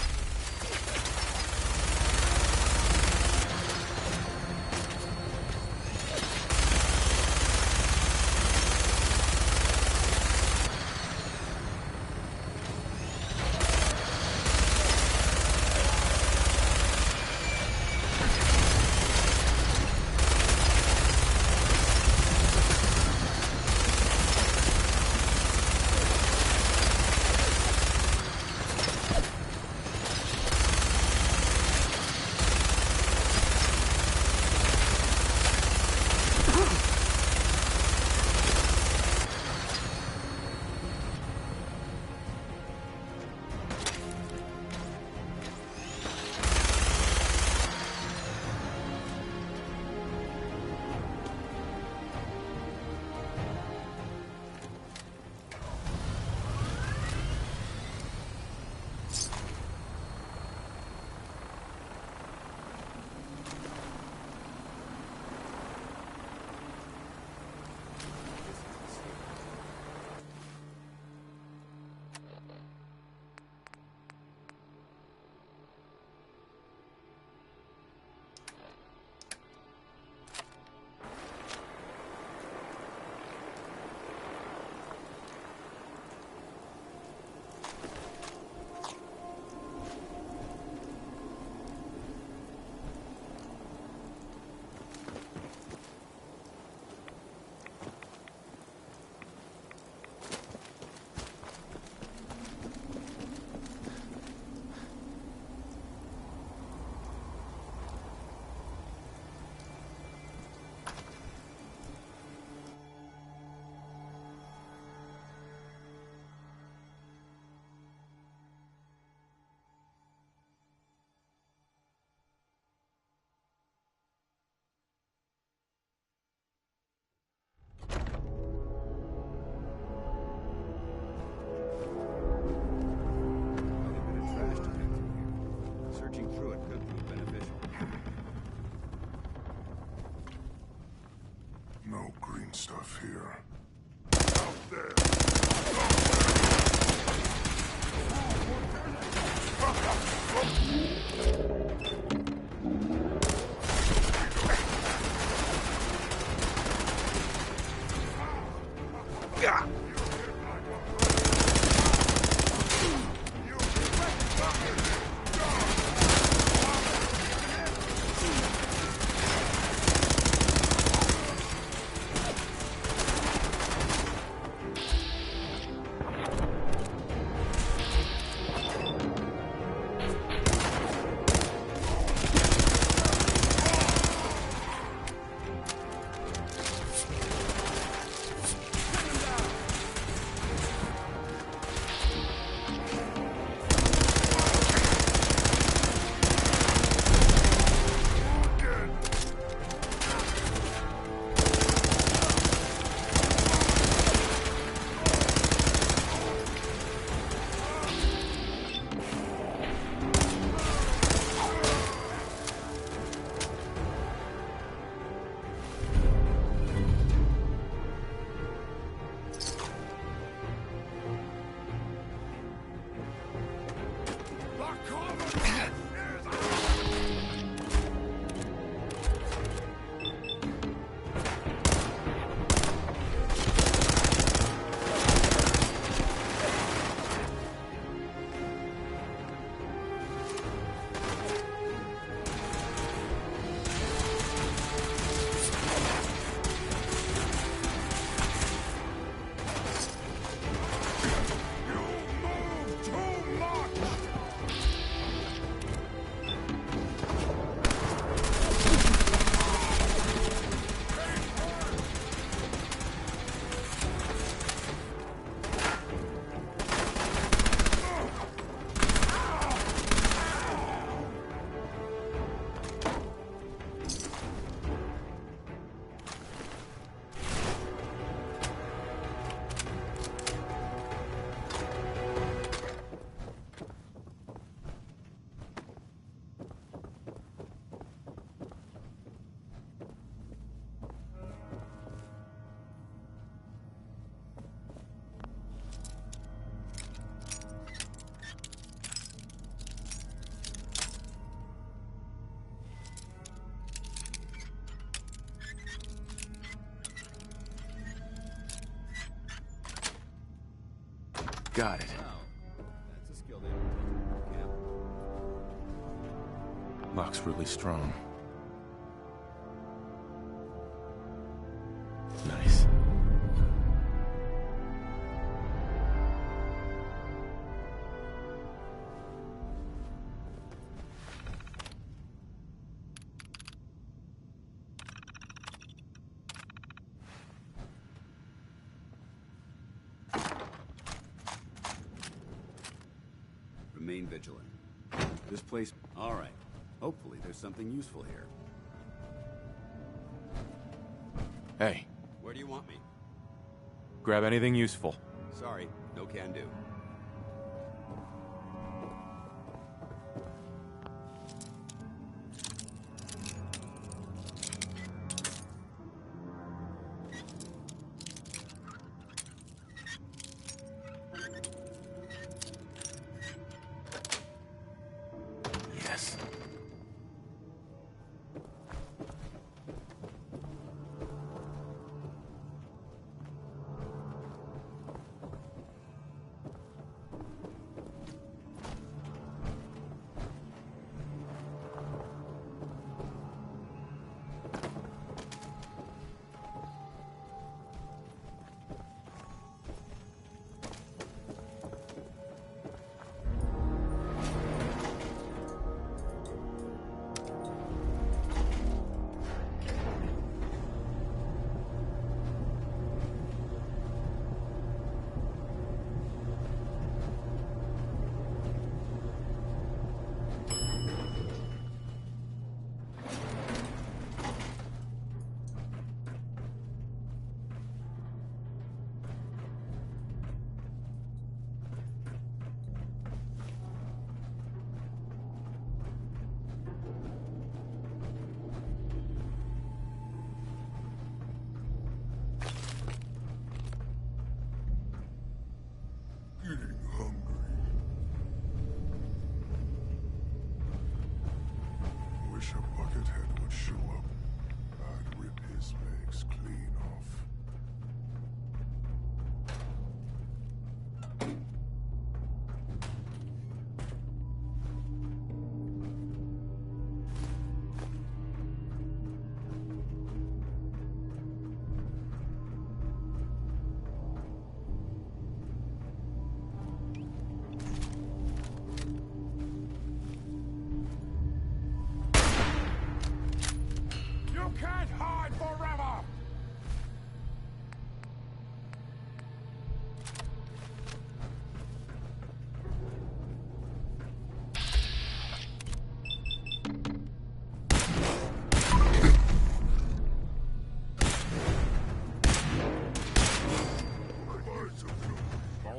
Stuff here. Got it. That's a skill they don't teach in camp. Lock's really strong. Nice. Remain vigilant. This place... All right. Hopefully there's something useful here. Hey, Where do you want me? grab anything useful. Sorry, no can do. Yes.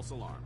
false alarm.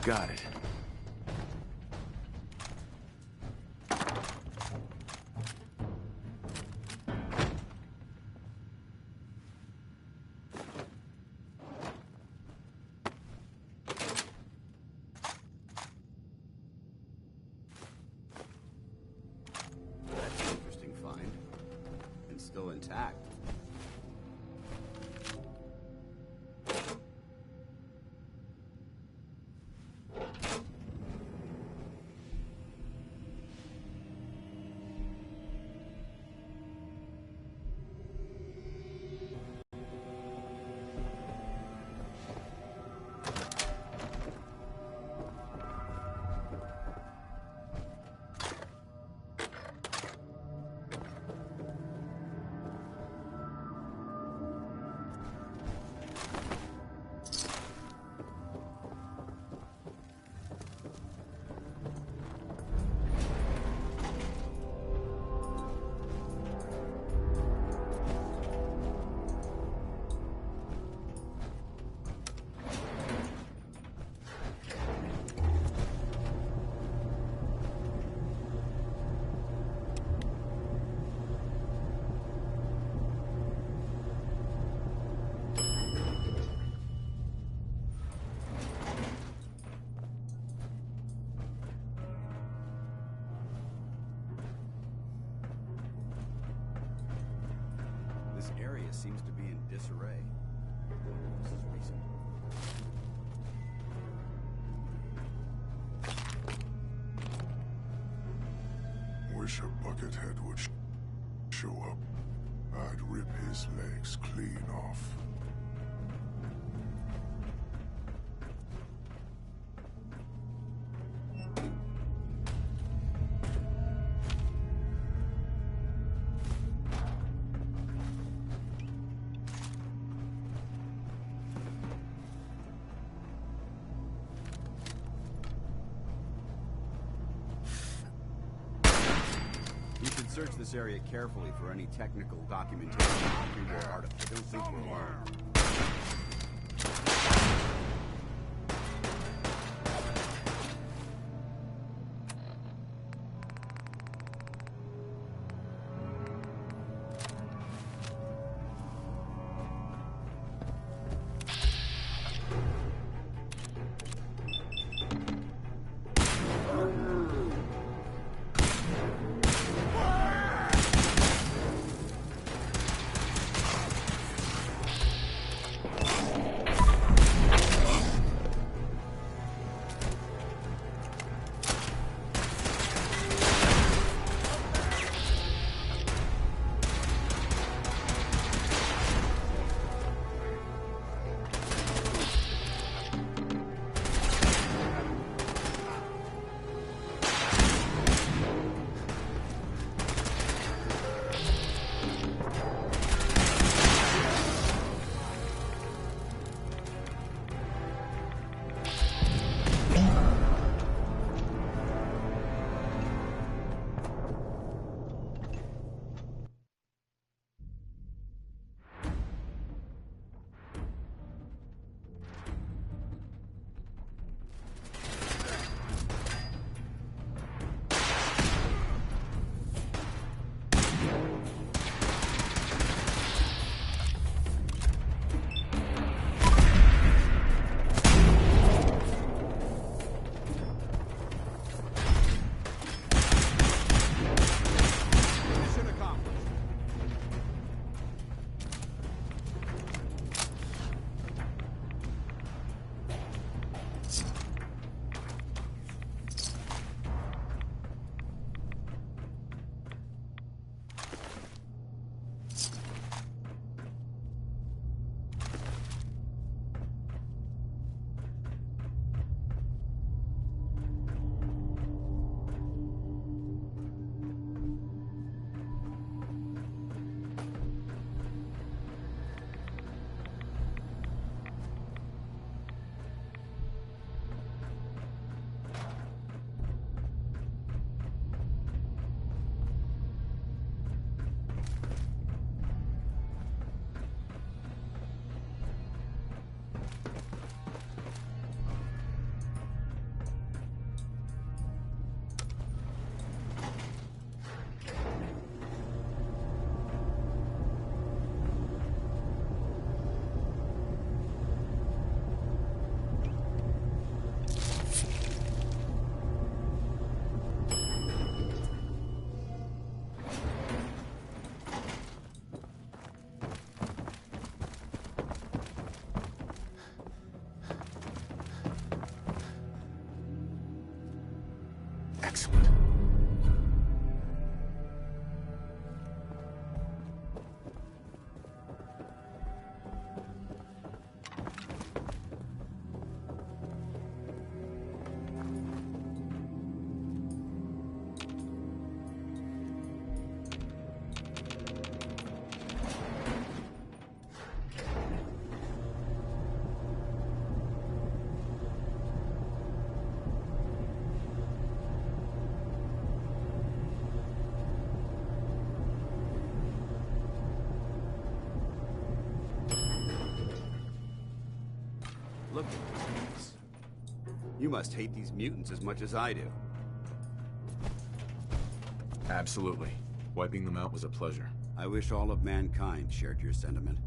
Got it. That's an interesting find. And still intact. This area seems to be in disarray. I wonder if this is recent. Buckethead would show up, I'd rip his legs clean off. You should search this area carefully for any technical documentation of pre-war artifacts. I don't think we're alone. Excellent. Look at this. You must hate these mutants as much as I do. Absolutely. Wiping them out was a pleasure. I wish all of mankind shared your sentiment.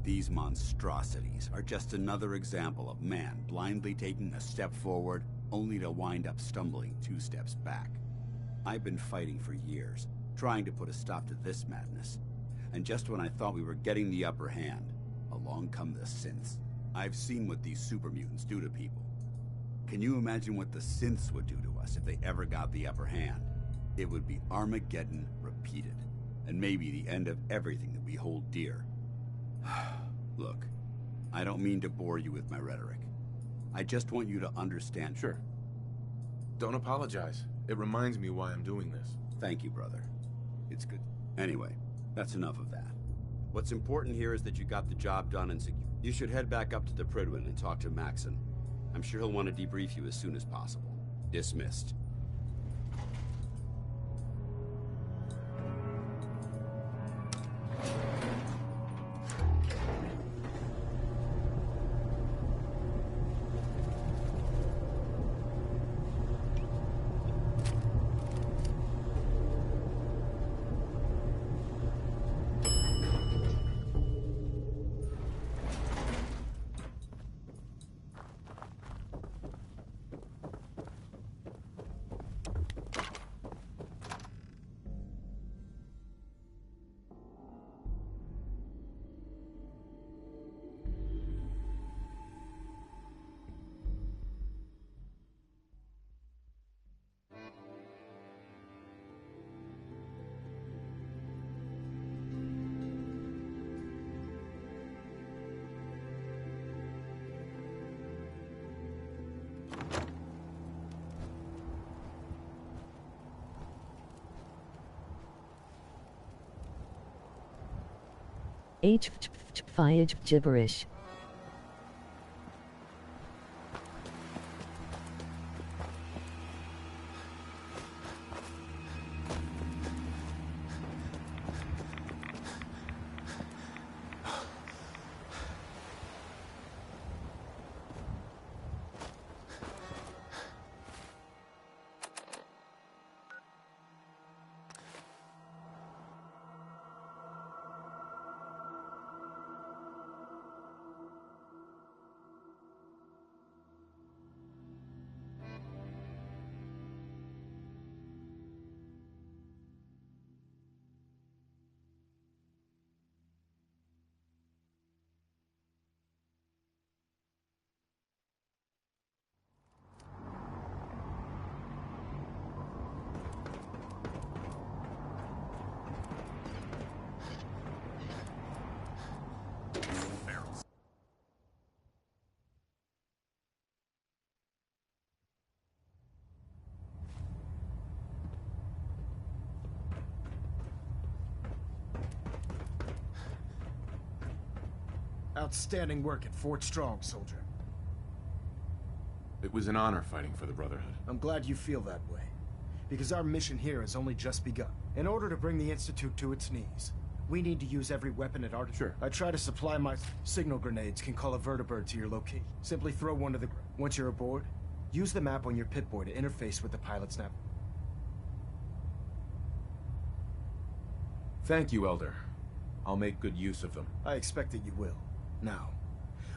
These monstrosities are just another example of man blindly taking a step forward, only to wind up stumbling 2 steps back. I've been fighting for years, trying to put a stop to this madness. And just when I thought we were getting the upper hand, along come the synths. I've seen what these super mutants do to people. Can you imagine what the synths would do to us if they ever got the upper hand? it would be Armageddon repeated, and maybe the end of everything that we hold dear. Look, I don't mean to bore you with my rhetoric. I just want you to understand. Sure. Don't apologize. It reminds me why I'm doing this. Thank you, brother. It's good. Anyway, that's enough of that. What's important here is that you got the job done and secure. You should head back up to the Prydwen and talk to Maxon. I'm sure he'll want to debrief you as soon as possible. Dismissed. Gibberish. Outstanding work at Fort Strong, soldier. It was an honor fighting for the Brotherhood. I'm glad you feel that way, because our mission here has only just begun. In order to bring the Institute to its knees, we need to use every weapon at our... Sure. I try to supply my... Signal grenades can call a vertibird to your location. Simply throw one to the ground. Once you're aboard, use the map on your Pip-Boy to interface with the pilot's nav. Thank you, Elder. I'll make good use of them. I expect that you will. Now,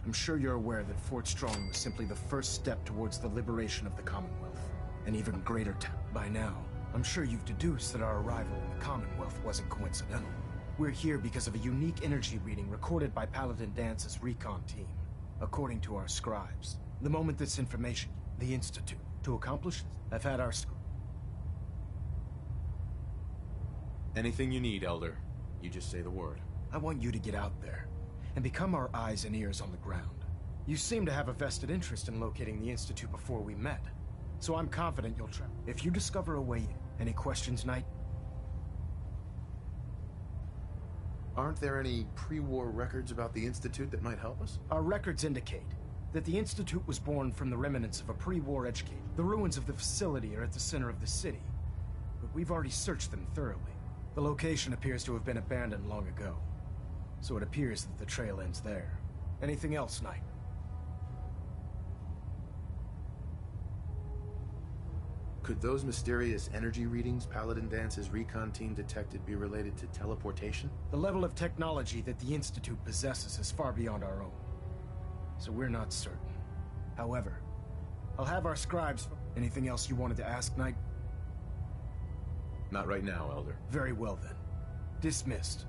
I'm sure you're aware that Fort Strong was simply the first step towards the liberation of the Commonwealth. An even greater by now, I'm sure you've deduced that our arrival in the Commonwealth wasn't coincidental. We're here because of a unique energy reading recorded by Paladin Dance's recon team. According to our scribes, the moment this information, the Institute, to accomplish this, I've had our Anything you need, Elder. You just say the word. I want you to get out there and become our eyes and ears on the ground. You seem to have a vested interest in locating the Institute before we met, so I'm confident you'll try. If you discover a way in, any questions, Knight? Aren't there any pre-war records about the Institute that might help us? Our records indicate that the Institute was born from the remnants of a pre-war education. The ruins of the facility are at the center of the city, but we've already searched them thoroughly. The location appears to have been abandoned long ago, so it appears that the trail ends there. Anything else, Knight? Could those mysterious energy readings Paladin Dance's recon team detected be related to teleportation? The level of technology that the Institute possesses is far beyond our own, so we're not certain. However, I'll have our scribes... Anything else you wanted to ask, Knight? Not right now, Elder. Very well, then. Dismissed.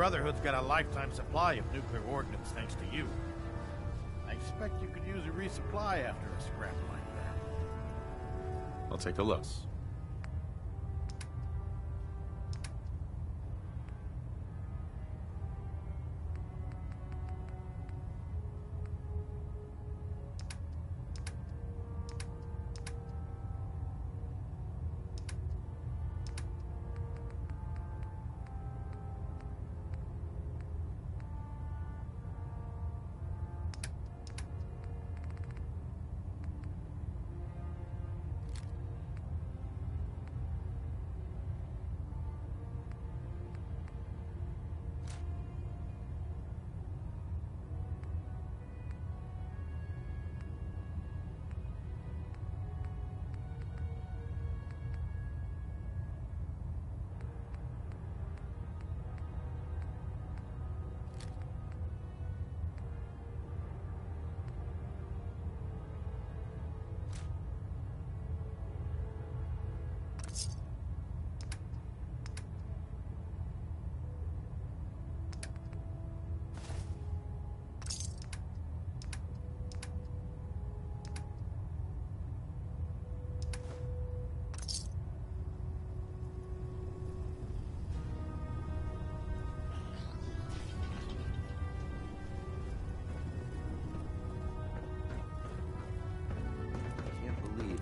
Brotherhood's got a lifetime supply of nuclear ordnance thanks to you. I expect you could use a resupply after a scrap like that. I'll take a look.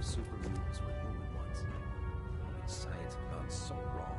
Super mutants were human once. How could science have gone so wrong?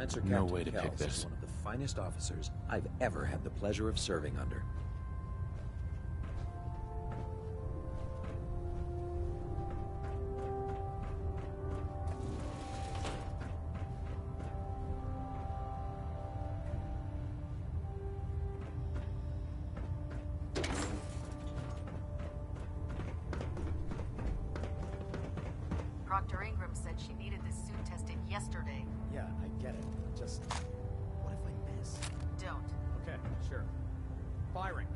Lancer No Captain way to pick Kells this. is one of the finest officers I've ever had the pleasure of serving under. Proctor Ingram said she needed this suit tested yesterday. Yeah, I get it. Just... what if I miss? Don't. Okay, sure. Firing.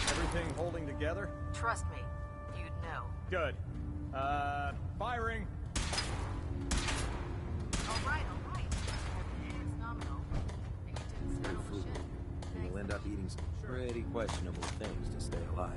Everything holding together? Trust me, you'd know. Good. Firing! Alright. It's nominal. Think it didn't Very smell frugal. shit. You will end up eating some pretty questionable things to stay alive.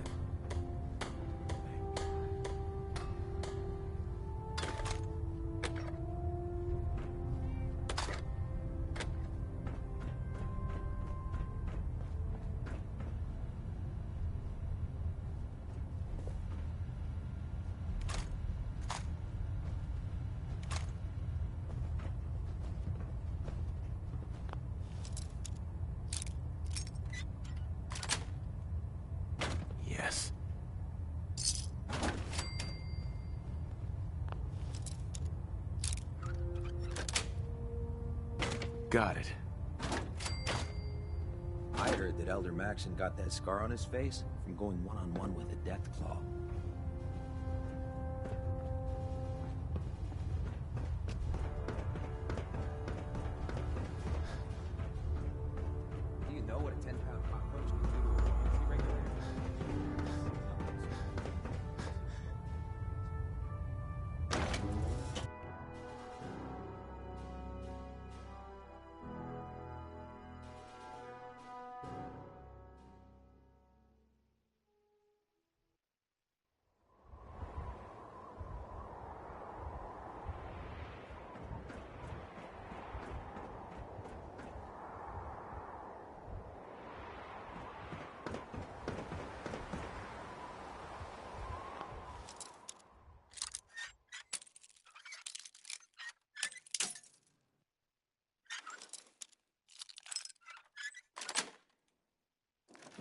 Yes. Got it. I heard that Elder Maxon got that scar on his face from going one-on-one with a Deathclaw. Do you know what a 10-pound cockroach can do to a fancy regulator?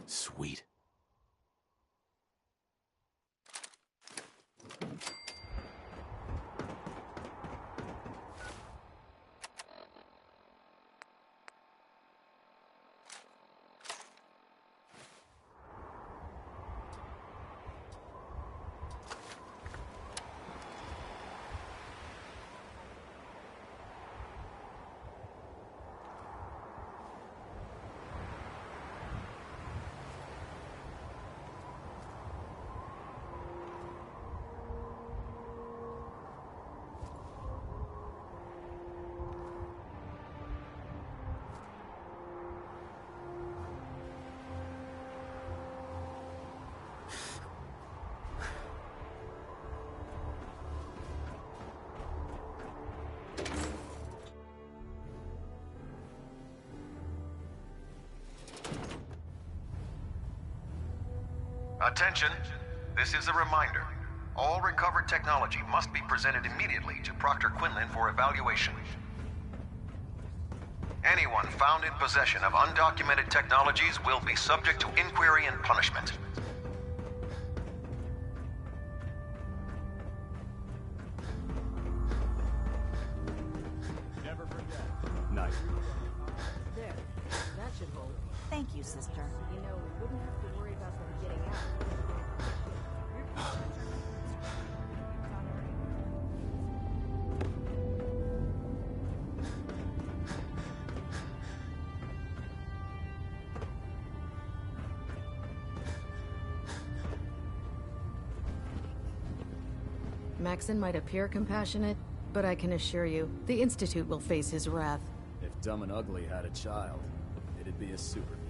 Sweet. Attention, this is a reminder. All recovered technology must be presented immediately to Proctor Quinlan for evaluation. Anyone found in possession of undocumented technologies will be subject to inquiry and punishment. Never forget. Nice. There. That should hold. Thank you, sister. You know, we wouldn't have to worry about them getting out. Maxon might appear compassionate, but I can assure you, the Institute will face his wrath. If Dumb and Ugly had a child, it'd be a super mutant.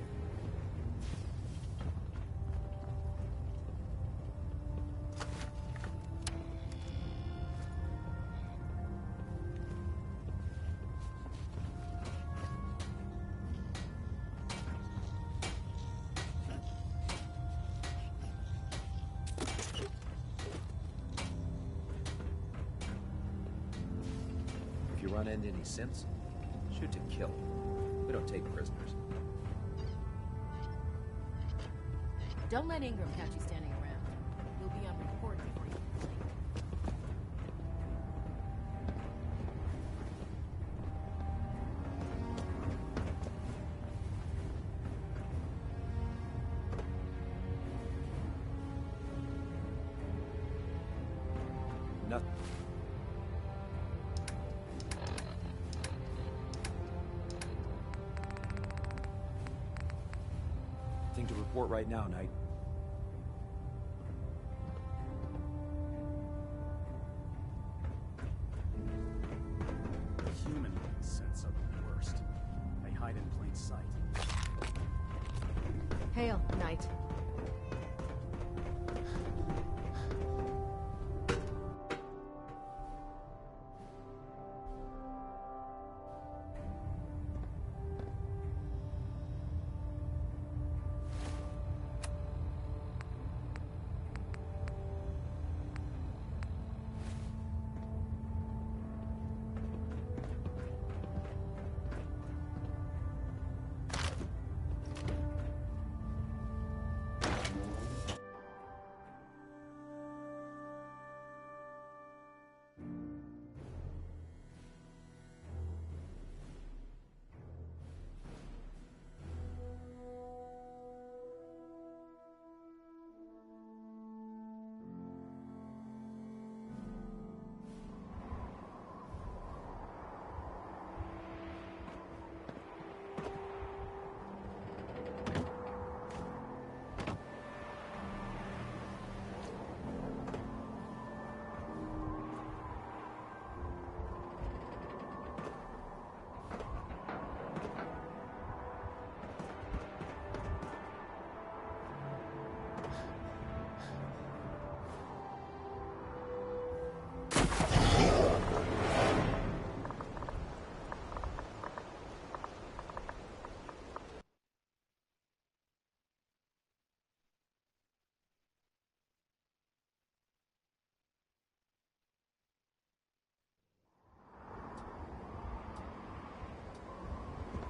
If you run into any synths, shoot to kill. We don't take prisoners. Don't let Ingram catch you standing around. You'll be on report before you can leave. Nothing. Nothing to report right now, Knight. Human scents are the worst. They hide in plain sight. Hail, Knight.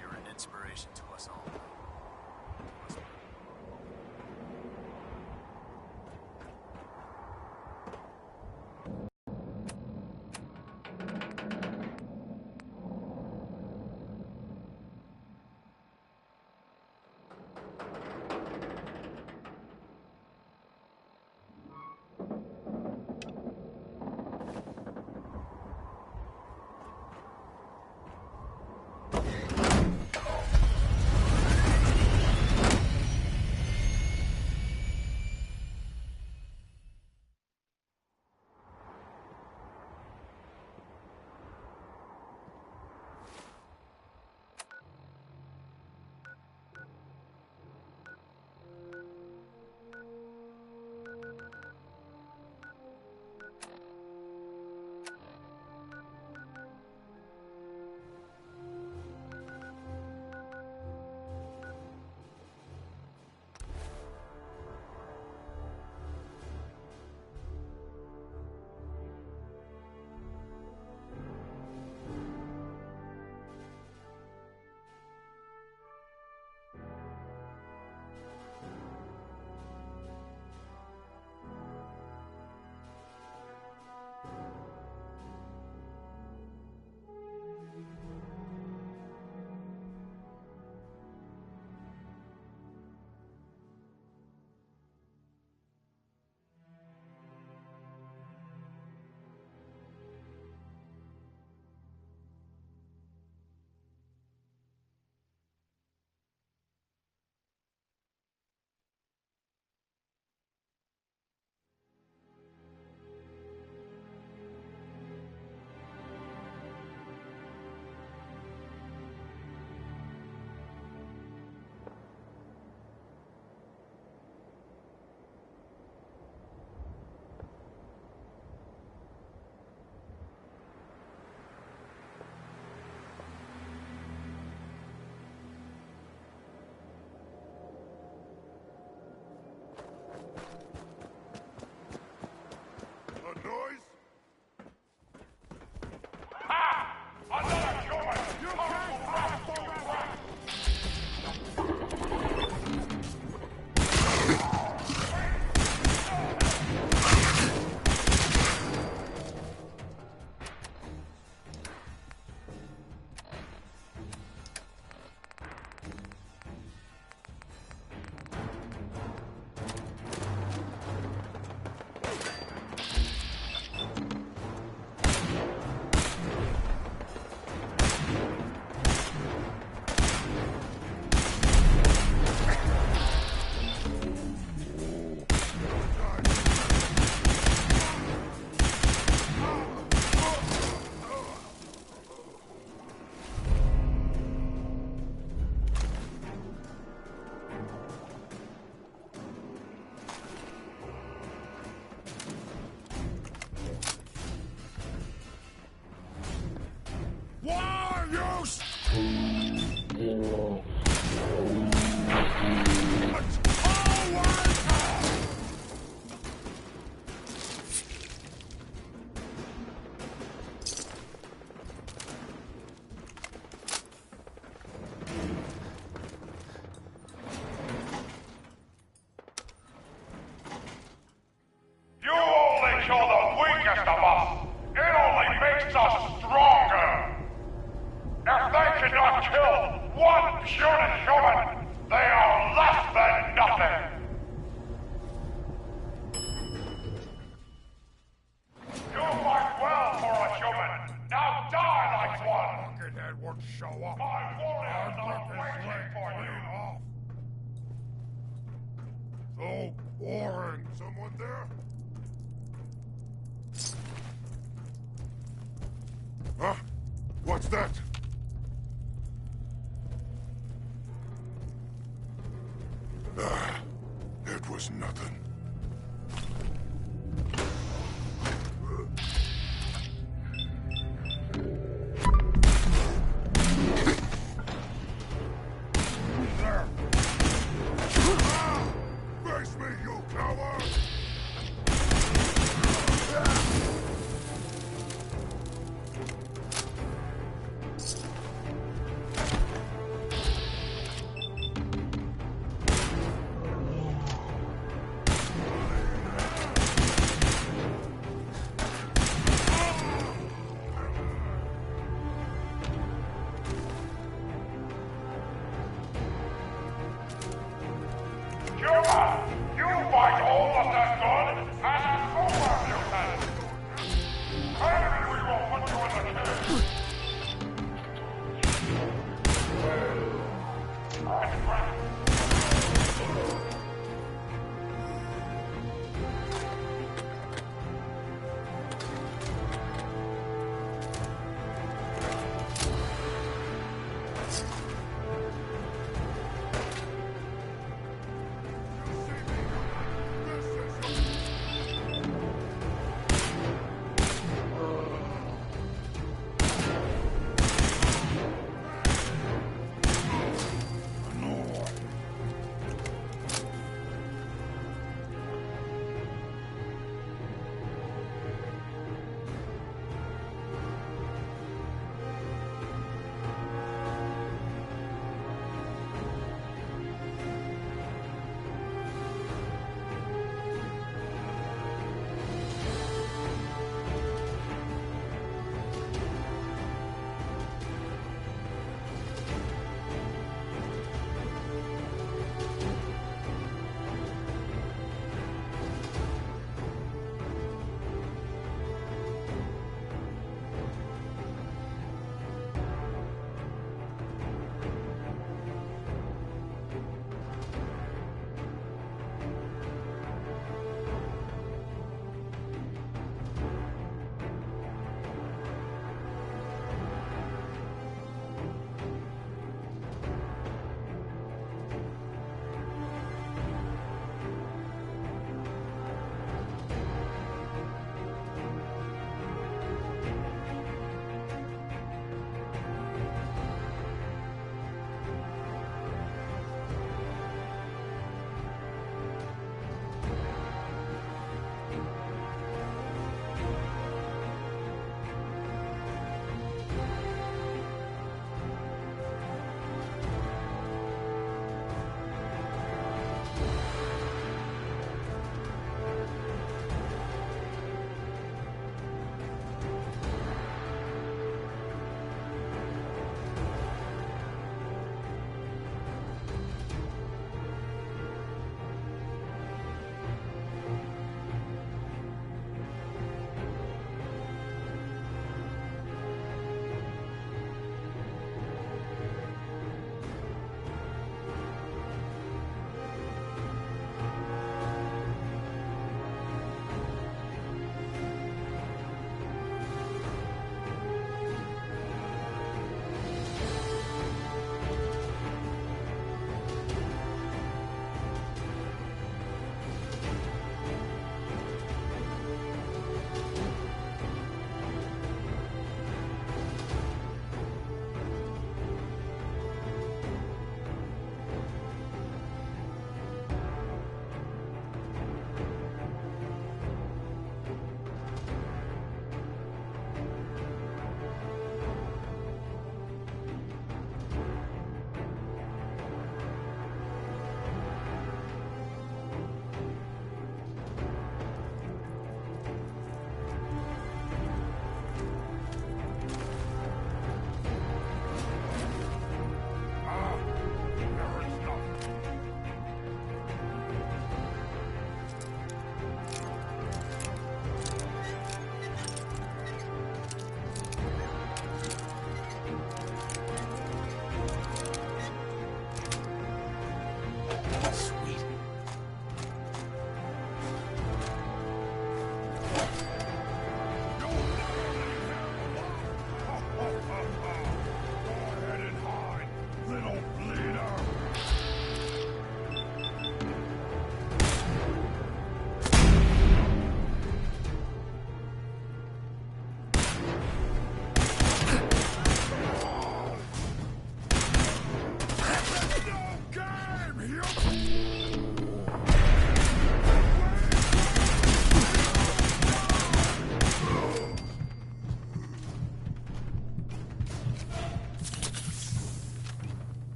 You're an inspiration to us all. You only kill the weakest of us! It only makes us stronger! If they cannot kill one puny human, they are less than nothing! You fight well for a human! Now die like one! Buckethead would show up. My warriors are waiting for you! So boring. Someone there? Huh? What's that? It was nothing. There! Face me, you coward!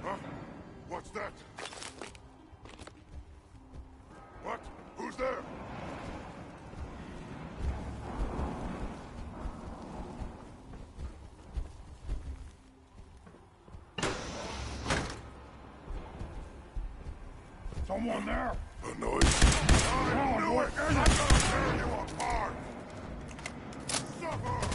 Huh? What's that? What? Who's there? Someone there? A noise? I knew it! I'm gonna tear you apart! Suffer!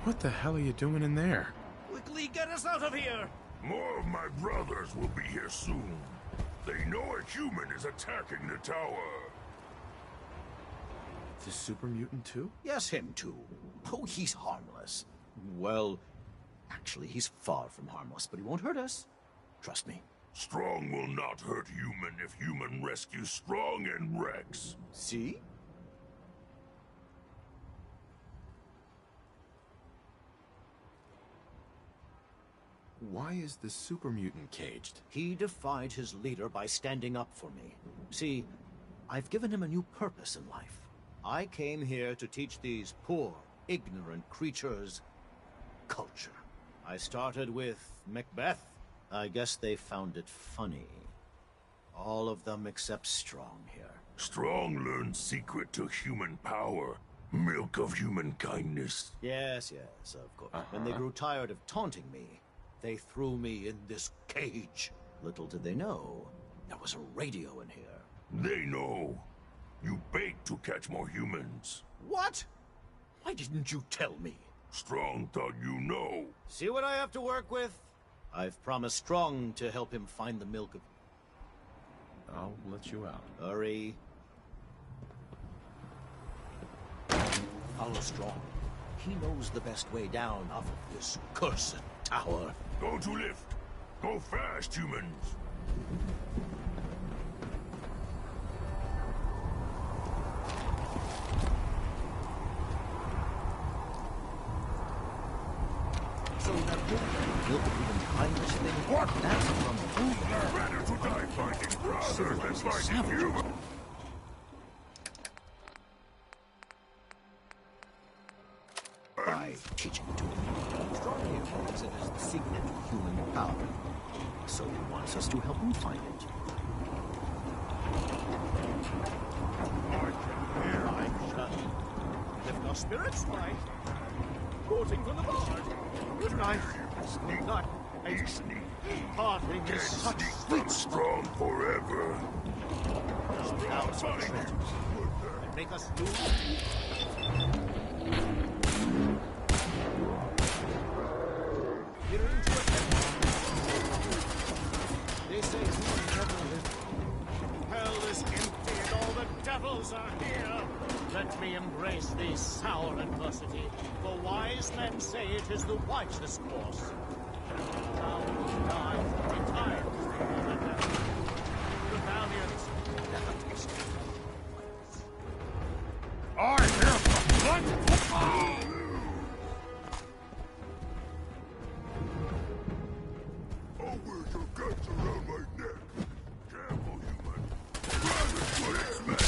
What the hell are you doing in there? Quickly get us out of here! More of my brothers will be here soon. They know a human is attacking the tower. The super mutant too? Yes, him too. Oh, he's harmless. Well, actually, he's far from harmless, but he won't hurt us. Trust me. Strong will not hurt human if human rescues Strong and Rex. See? Why is the super mutant caged? He defied his leader by standing up for me. See, I've given him a new purpose in life. I came here to teach these poor, ignorant creatures culture. I started with Macbeth. I guess they found it funny. All of them except Strong here. Strong learned secret to human power. Milk of human kindness. Yes, of course. When they grew tired of taunting me, they threw me in this cage. Little did they know, there was a radio in here. They know. You bait to catch more humans. What? Why didn't you tell me? Strong thought you know. See what I have to work with? I've promised Strong to help him find the milk of... I'll let you out. Hurry. Follow Strong. He knows the best way down off of this cursed tower. Go to lift. Go fast, humans. So that milk even behind this thing? What? That's from who? Better to die fighting brothers than fighting humans. By teaching it to him. Strong here believes it is the secret to human power. So he wants us to help him find it. I'm shut. If our spirits right. Quoting from the bard. Good night. Good night. Parting is such sweet Strong forever. Now it's our treasures. And make us lose. They say human never live. Hell is empty and all the devils are here. Let me embrace this sour adversity, for wise men say it is the wisest course. Now we die 3 times the devil. The valiant never taste violence. I hear the blood! Oh, where's your guts around my neck? Careful, human. Grab it, but it's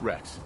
Rex.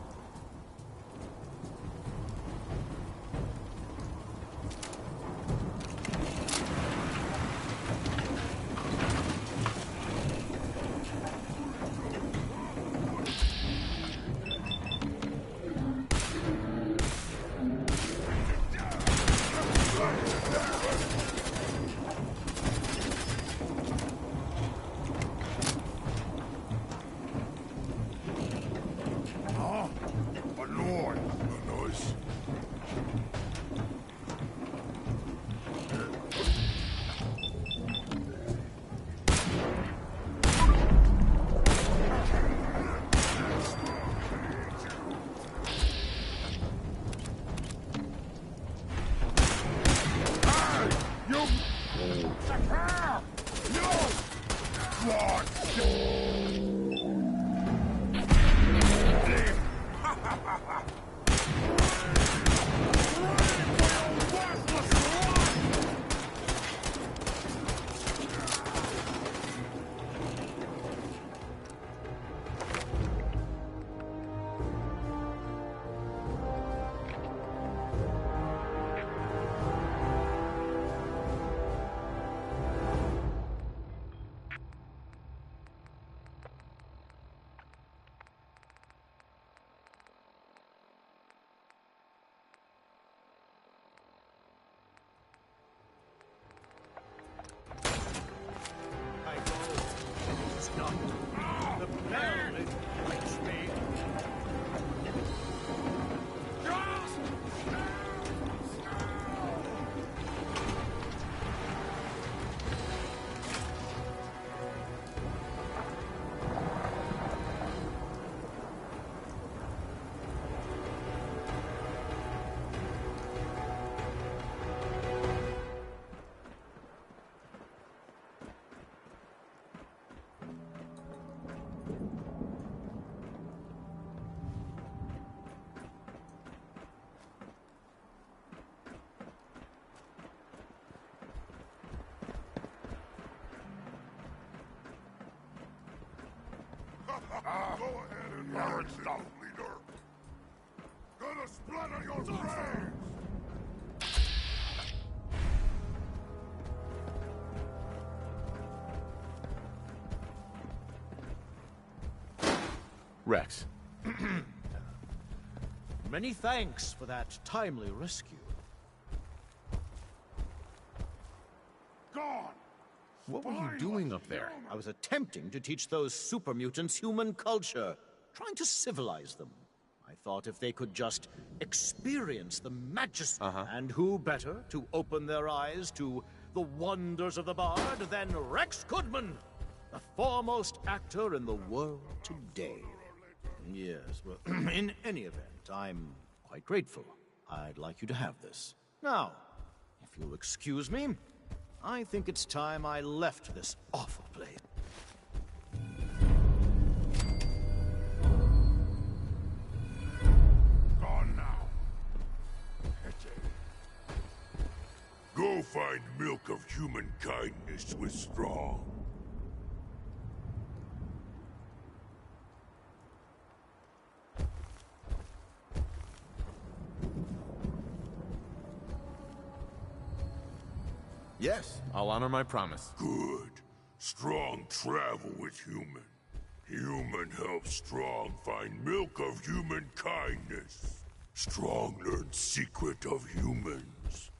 Go ahead and learn stuff, leader. Gonna splatter your brains! Rex. Many thanks for that timely rescue. Gone! What were you doing up there? I was attempting to teach those super mutants human culture, trying to civilize them. I thought if they could just experience the majesty, and who better to open their eyes to the wonders of the Bard than Rex Goodman, the foremost actor in the world today. Yes, well, in any event, I'm quite grateful. I'd like you to have this. Now, if you'll excuse me, I think it's time I left this awful place. Gone now. Go find milk of human kindness with Strong. Yes, I'll honor my promise. Good. Strong travel with Human. Human helps Strong find milk of human kindness. Strong learns secret of humans.